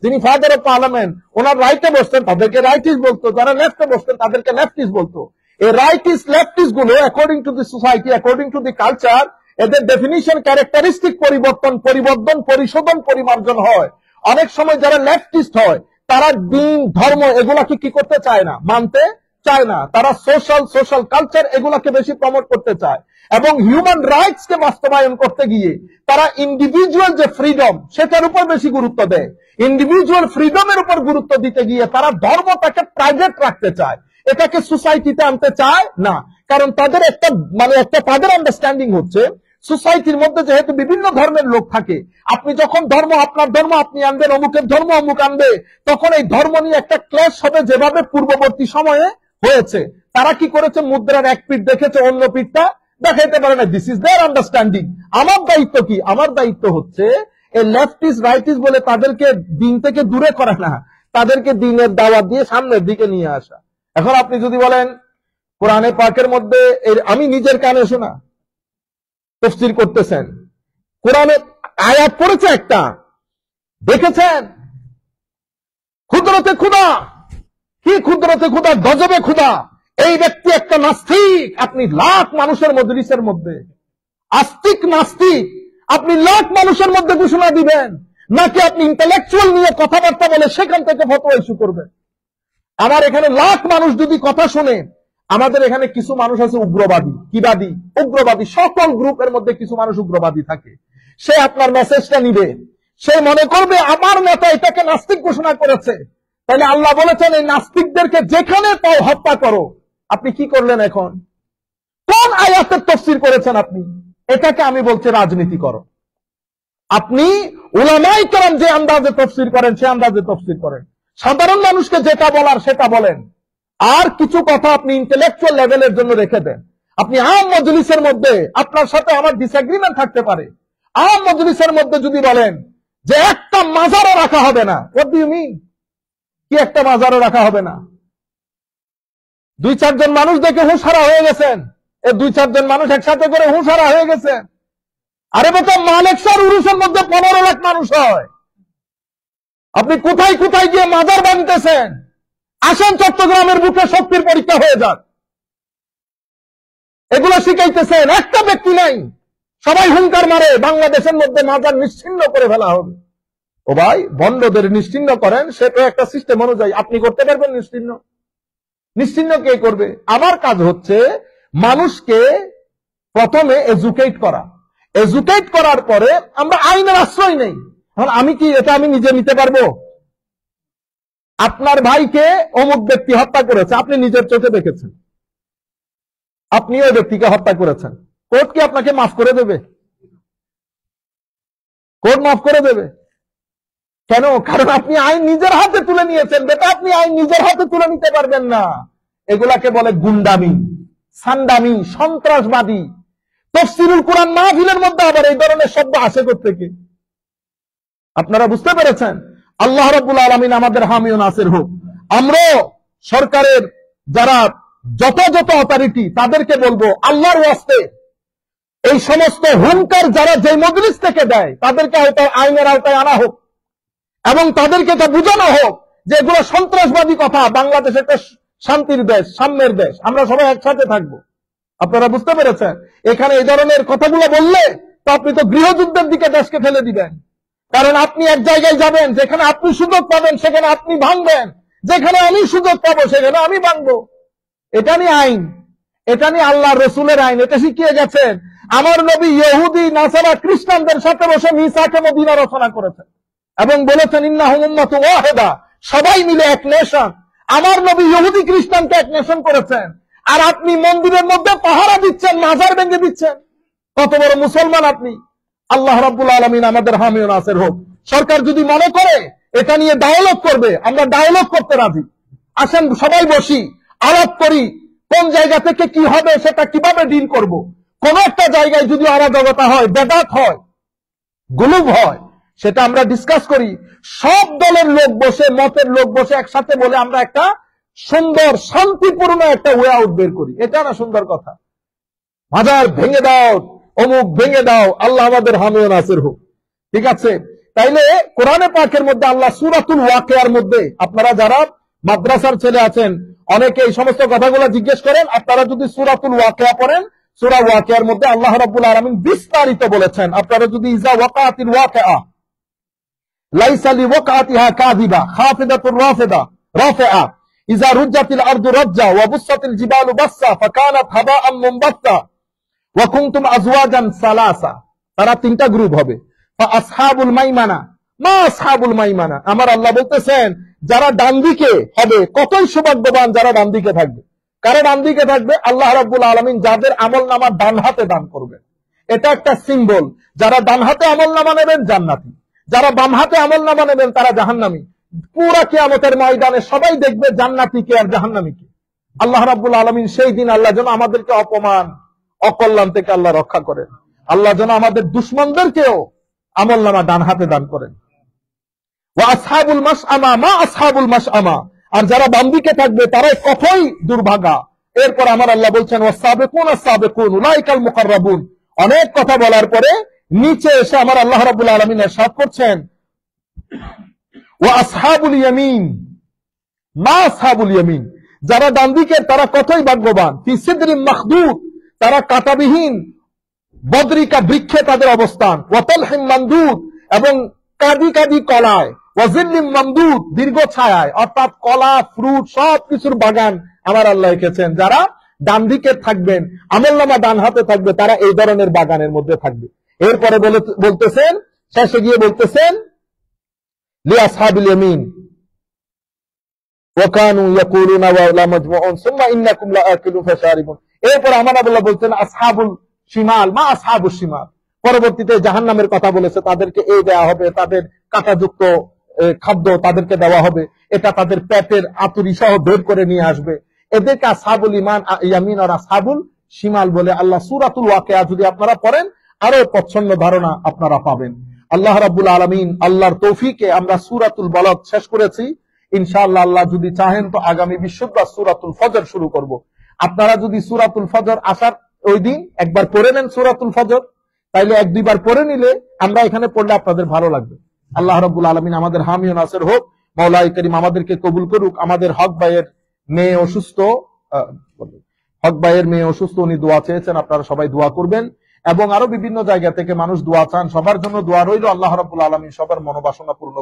যিনি ফাদার অফ পার্লামেন্ট, ওনার রাইটে বসতেন তাদেরকে রাইটিস্ট বলতো, যারা লেফটে বসতেন তাদেরকে লেফটিস্ট বলতো। এই রাইটিস্ট লেফটিস্ট গুলো according to the society, according to the culture, এদের ডেফিনিশন, ক্যারেক্টারিস্টিক পরিবর্তন, পরিশোধন, পরিমার্জন হয়। অনেক সময় যারা লেফটিস্ট হয় তারা দিন, ধর্ম এগুলাকে কি করতে চায় না, মানতে চায় না। তারা সোশ্যাল কালচার এগুলাকে বেশি প্রমোট করতে চায়, এবং হিউম্যান রাইটস কে বাস্তবায়ন করতে গিয়ে তারা ইন্ডিভিজুয়াল যে ফ্রিডম সেটার উপর বেশি গুরুত্ব দেয়। ইন্ডিভিজুয়াল ফ্রিডমের উপর গুরুত্ব দিতে গিয়ে তারা ধর্মটাকে প্রাইভেট রাখতে চায়, এটাকে সোসাইটিতে আনতে চায় না। কারণ তাদের একটা তাদের আন্ডারস্ট্যান্ডিং হচ্ছে সোসাইটির মধ্যে যেহেতু বিভিন্ন ধর্মের লোক থাকে, আপনি যখন আপনার ধর্ম আপনি আনবেন, অমুকের ধর্ম অমুক আনবে, তখন এই ধর্ম নিয়ে একটা ক্লেশ হবে, যেভাবে পূর্ববর্তী সময়ে হয়েছে। তারা কি করেছে, মুদ্রার এক পিঠ দেখেছে, অন্য পিঠটা দেখাইতে পারে না। This is their understanding. আমার দায়িত্ব কি? আমার দায়িত্ব হচ্ছে এই লেফটিস্ট রাইটিস্ট বলে তাদেরকে দিন থেকে দূরে করা না, তাদেরকে দিনের দাওয়াত দিয়ে সামনের দিকে নিয়ে আসা। এখন আপনি যদি বলেন কোরআনে পাকের মধ্যে, আমি নিজের কানে শোনা তাফসীর করতেছেন, কোরআনে আয়াত পড়েছে একটা, দেখেছেন কুদরতে খুদা, কি কুদরতে খুদা, গজবে খুদা, এই ব্যক্তি একটা নাস্তিক। আপনি লাখ মানুষের মজলিসের মধ্যে আস্তিক নাস্তিক আপনি লাখ মানুষের মধ্যে ঘোষণা দিবেন, নাকি আপনি ইন্টেলেকচুয়াল নিয়ে কথাবার্তা বলে সেখান থেকে ফতোয়া ইস্যু করবেন? আমার এখানে লাখ মানুষ যদি কথা শুনে আমাদের এখানে কিছু মানুষ আছে উগ্রবাদী, কিবাদী, উগ্রবাদী, সকল গ্রুপের মধ্যে কিছু মানুষ উগ্রবাদী থাকে। সে আপনার মেসেজটা নিবে, সে মনে করবে আমার নেতা এটাকে নাস্তিক ঘোষণা করেছে, তাহলে আল্লাহ বলেছেন এই নাস্তিকদেরকে যেখানে পাও হত্যা করো। আপনি কি করলেন এখন? কোন আয়াতের তাফসীর করেছেন আপনি? এটাকে আমি বলছি রাজনীতি করো। আপনি উলামায়ে কেরাম যে আন্দাজে তাফসীর করেন সে আন্দাজে তাফসীর করেন, সাধারণ মানুষকে যেটা বলার সেটা বলেন, আর কিছু কথা আপনি ইন্টেলেকচুয়াল লেভেলের জন্য রেখে দেন। আপনি আম মজলিসের মধ্যে আপনার সাথে আমার ডিসএগ্রিমেন্ট থাকতে পারে, আম মজলিসের মধ্যে যদি বলেন যে একটা মাজারও রাখা হবে না, হোয়াট ডু ইউ মিন? কি একটা মাজারও রাখা হবে না? 2-4 জন মানুষ দেখে হুঁশহারা হয়ে গেছেন, এই 2-4 জন মানুষ একসাথে করে হুঁশহারা হয়ে গেছে। আরে বেটা, মালেকশার উরুসের মধ্যে 15 লাখ মানুষ হয়, আপনি কোথায় কোথায় গিয়ে মাজার বানিতেছেন? আসেন চট্টগ্রামের বুকে শক্তির পরীক্ষা হয়ে যাক। এগুলো শিখাইতেছেন, একটা ব্যক্তি নাই, সবাই হুঙ্কার মারে বাংলাদেশের মধ্যে মাজার নিশ্চিহ্ন করে ফেলা হবে। ও ভাই, ভণ্ডদের নিশ্চিহ্ন করেন, সেটা একটা সিস্টেম অনুযায়ী। আপনি করতে পারবেন নিশ্চিহ্ন? নিশ্চিহ্ন কে করবে? আমার কাজ হচ্ছে মানুষকে প্রথমে এজুকেট করা, এজুকেট করার পরে আমরা আইনের আশ্রয় নেই। এখন আমি কি এটা আমি নিজে নিতে পারবো? আপনার ভাইকে অমুক ব্যক্তি হত্যা করেছে, আপনি নিজের চোখে দেখেছেন, আপনি ওই ব্যক্তিকে হত্যা করেছেন, কোর্ট কি আপনাকে মাফ করে দেবে? কোর্ট মাফ করে দেবে কেন? কারণ আপনি আইন নিজের হাতে তুলে নিয়েছেন। বেটা, আপনি আইন নিজের হাতে তুলে নিতে পারবেন না। এগুলাকে বলে গুন্ডামি, সান্ডামি, সন্ত্রাসবাদী। তাফসীরুল কুরআন মাহফিলের মধ্যে আবার এই ধরনের শব্দ আসে কোত্থেকে? আপনারা বুঝতে পেরেছেন? আল্লাহ রাব্বুল আলামিন আমাদের হামি ও নাসির হোক। আমরা সরকারের যারা যথাযথ অথরিটি তাদেরকে বলবো, আল্লাহর ওয়াস্তে এই সমস্ত হুঙ্কার যারা যে মজলিস থেকে দেয় তাদেরকে হয়তো আইনের আওতায় আনা হোক, এবং তাদেরকে এটা বোঝানো হোক যে এগুলো সন্ত্রাসবাদী কথা। বাংলাদেশ একটা শান্তির দেশ, সাম্যের দেশ, আমরা সবাই একসাথে থাকবো। আপনারা বুঝতে পেরেছেন? এখানে এই ধরনের কথাগুলো বললে তো আপনি তো গৃহযুদ্ধের দিকে দেশকে ফেলে দিবেন। কারণ আপনি এক জায়গায় যাবেন, যেখানে আপনি সুযোগ পাবেন সেখানে আপনি ভাঙবেন, যেখানে আমি সুযোগ পাবো সেখানে আমি ভাঙবো। এটা নিয়ে আইন, এটা নিয়ে আল্লাহ রসুলের আইন, এটা শিখিয়ে গেছেন। আমার নবী ইহুদি, নাসারা, খ্রিস্টানদের সাথে বসে মিসাকে মদিনা রচনা করেছেন এবং বলেছেন ইন্নাহুম উম্মাতুন ওয়াহিদা, সবাই মিলে এক নেশন। আমার নবী ইহুদি খ্রিস্টানকে এক নেশন করেছেন, আর আপনি মন্দিরের মধ্যে পাহারা দিচ্ছেন, মাজার ভেঙে দিচ্ছেন। কত বড় মুসলমান আপনি! আল্লাহ রাব্বুল আলামিন আমাদের হামি ও নাসির হোক। সরকার যদি মনে করে এটা নিয়ে ডায়ালগ করবে, আমরা ডায়ালগ করতে রাজি। আসেন সবাই বসি, আলাপ করি, কোন জায়গা থেকে কি হবে, সেটা কিভাবে ডিল করব। কোন একটা জায়গায় যদি অরাজকতা হয়, বেদাত হয়, গুলুব হয়, সেটা আমরা ডিসকাস করি। সব দলের লোক বসে, মতের লোক বসে একসাথে বলে আমরা একটা সুন্দর শান্তিপূর্ণ একটা ওয়ে আউট বের করি। এটা না সুন্দর কথা? মাজার ভেঙে দাও, অমুক ভেঙে দাও, আল্লাহ আমাদের হামি ও নাসির হোক। ঠিক আছে? তাইলে কোরআনে পাকের মধ্যে আল্লাহ সূরাতুল ওয়াকিয়ার মধ্যে, আপনারা যারা মাদ্রাসার ছেলে আছেন অনেকে এই সমস্ত কথাগুলো জিজ্ঞেস করেন, আপনারা যদি সূরাতুল ওয়াকিয়া পড়েন, সূরা ওয়াকিয়ার মধ্যে আল্লাহ রাব্বুল আলামিন বিস্তারিত বলেছেন। আপনারা যদি ইজা ওয়াকাতিল ওয়াকিয়া লাইসা লিওয়াকাতিহা কাযিবা খাফিদাতুর রাফিদা রাফিআ ইজা রুজ্জাতিল আরদু রাজ্জা ওয়া বুসসাতিল জিবালু বাসসা ফাকানাত হাবাআম মুনবাসসা ওয়া কুনতুম আজওয়াজান সালাসা। তারা তিনটা গ্রুপ হবে। আসহাবুল মাইমানা, মা আসহাবুল মাইমানা, আমার আল্লাহ বলতেছেন যারা ডান দিকে হবে, কতই সৌভাগ্যবান যারা ডান দিকে থাকবে। কারা ডান দিকে থাকবে? আল্লাহ রাব্বুল আলামিন যাদের আমলনামা ডান হাতে দান করবেন। এটা একটা সিম্বল। যারা ডান হাতে আমলনামা নেবেন জান্নাতি, যারা বাম হাতে আমলনামা নেবেন তারা জাহান্নামী। পুরা কিয়ামতের ময়দানে সবাই দেখবে জান্নাতি কে আর জাহান্নামী কে। আল্লাহ রাব্বুল আলামিন সেই দিন আল্লাহ যেন আমাদেরকে অপমান অকল্যাণ থেকে আল্লাহ রক্ষা করেন। আল্লাহ যেন আমাদের দুশমনদেরকেও আমলনামা ডান হাতে দান করেন। ওয়া আসহাবুল মাশআমা, মা আসহাবুল মাশআমা, আর যারা বাম দিকে থাকবে তারাই কতই দুর্ভাগা। এরপর আমার আল্লাহ বলছেন ওয়াসাবিকুনা সাবিকুন উলাইকাল মুকাররাবুন। অনেক কথা বলার পরে নিচে এসে আমার আল্লাহ রাব্বুল আলামিন ইরশাদ করছেন ওয়া আসহাবুল ইয়ামিন, মা আসহাবুল ইয়ামিন, যারা ডান দিকে তারা কতই ভাগ্যবান। ফি সিদরিম মাখদুদ, তারা কাঁটাবিহীন বদরিকা বৃক্ষে তাদের অবস্থান। ওয়া তালহিম মামদুদ, এবং কাদি কাদি কলায়। ওয়া জিল্লিম মামদুদ, দীর্ঘ ছায়ায়, অর্থাৎ কলা, ফ্রুট সব কিছুর বাগান আমার আল্লাহ রেখেছেন। যারা ডান দিকে থাকবেন, আমলনামা ডান হাতে থাকবে, তারা এই ধরনের বাগানের মধ্যে থাকবে। এরপরে বলতেছেন, শেষে গিয়ে বলতেছেন লিআসহাবিল ইয়ামিন ওয়া কানু ইয়াকুলুনা ওয়া লা মাজমুউন সুম্মা ইন্নাকুম লাআকিলুন ফাশারিবুন। এরপর আমানাবুল্লাহ বলতেন আসহাবুল শিমাল, মা আসহাবুস শিমাল। পরবর্তীতে জাহান্নামের কথা বলেছে, তাদেরকে এই দেয়া হবে, তাদের কাঁটাযুক্ত খাদ্য তাদেরকে দেওয়া হবে, এটা তাদের পেটের আতুরি সহ বের করে নিয়ে আসবে। এদেরকে আসহাবুল ইয়ামিন আর আসহাবুল শিমাল বলে। আল্লাহ সূরাতুল ওয়াকিয়া যদি আপনারা পড়েন আরো প্রচ্ছন্ন ধারণা আপনারা পাবেন। আল্লাহ রাব্বুল আলামিন আল্লাহর তৌফিকে আমরা সূরাতুল বলদ শেষ করেছি। ইনশাআল্লাহ আল্লাহ যদি চাহেন তো আগামী বৃহস্পতিবার সূরাতুল ফজর শুরু করব। আপনারা যদি সূরাতুল ফজর আসার ওই দিন একবার পড়ে নেন সূরাতুল ফজর, তাইলে এক দুইবার পড়ে নিলে আমরা এখানে পড়লে আপনাদের ভালো লাগবে। আল্লাহ রাব্বুল আলামিন আমাদের হামি ও নাসির হোক। মাওলাই করিম আমাদেরকে কবুল করুক। আমাদের হক ভাইয়ের মেয়ে অসুস্থ, উনি দোয়া চেয়েছেন, আপনারা সবাই দোয়া করবেন। এবং আরো বিভিন্ন জায়গা থেকে মানুষ দোয়া চান, সবার জন্য দোয়া রইল। আল্লাহ রাব্বুল আলামিন সবার মনোবাসনা পূর্ণ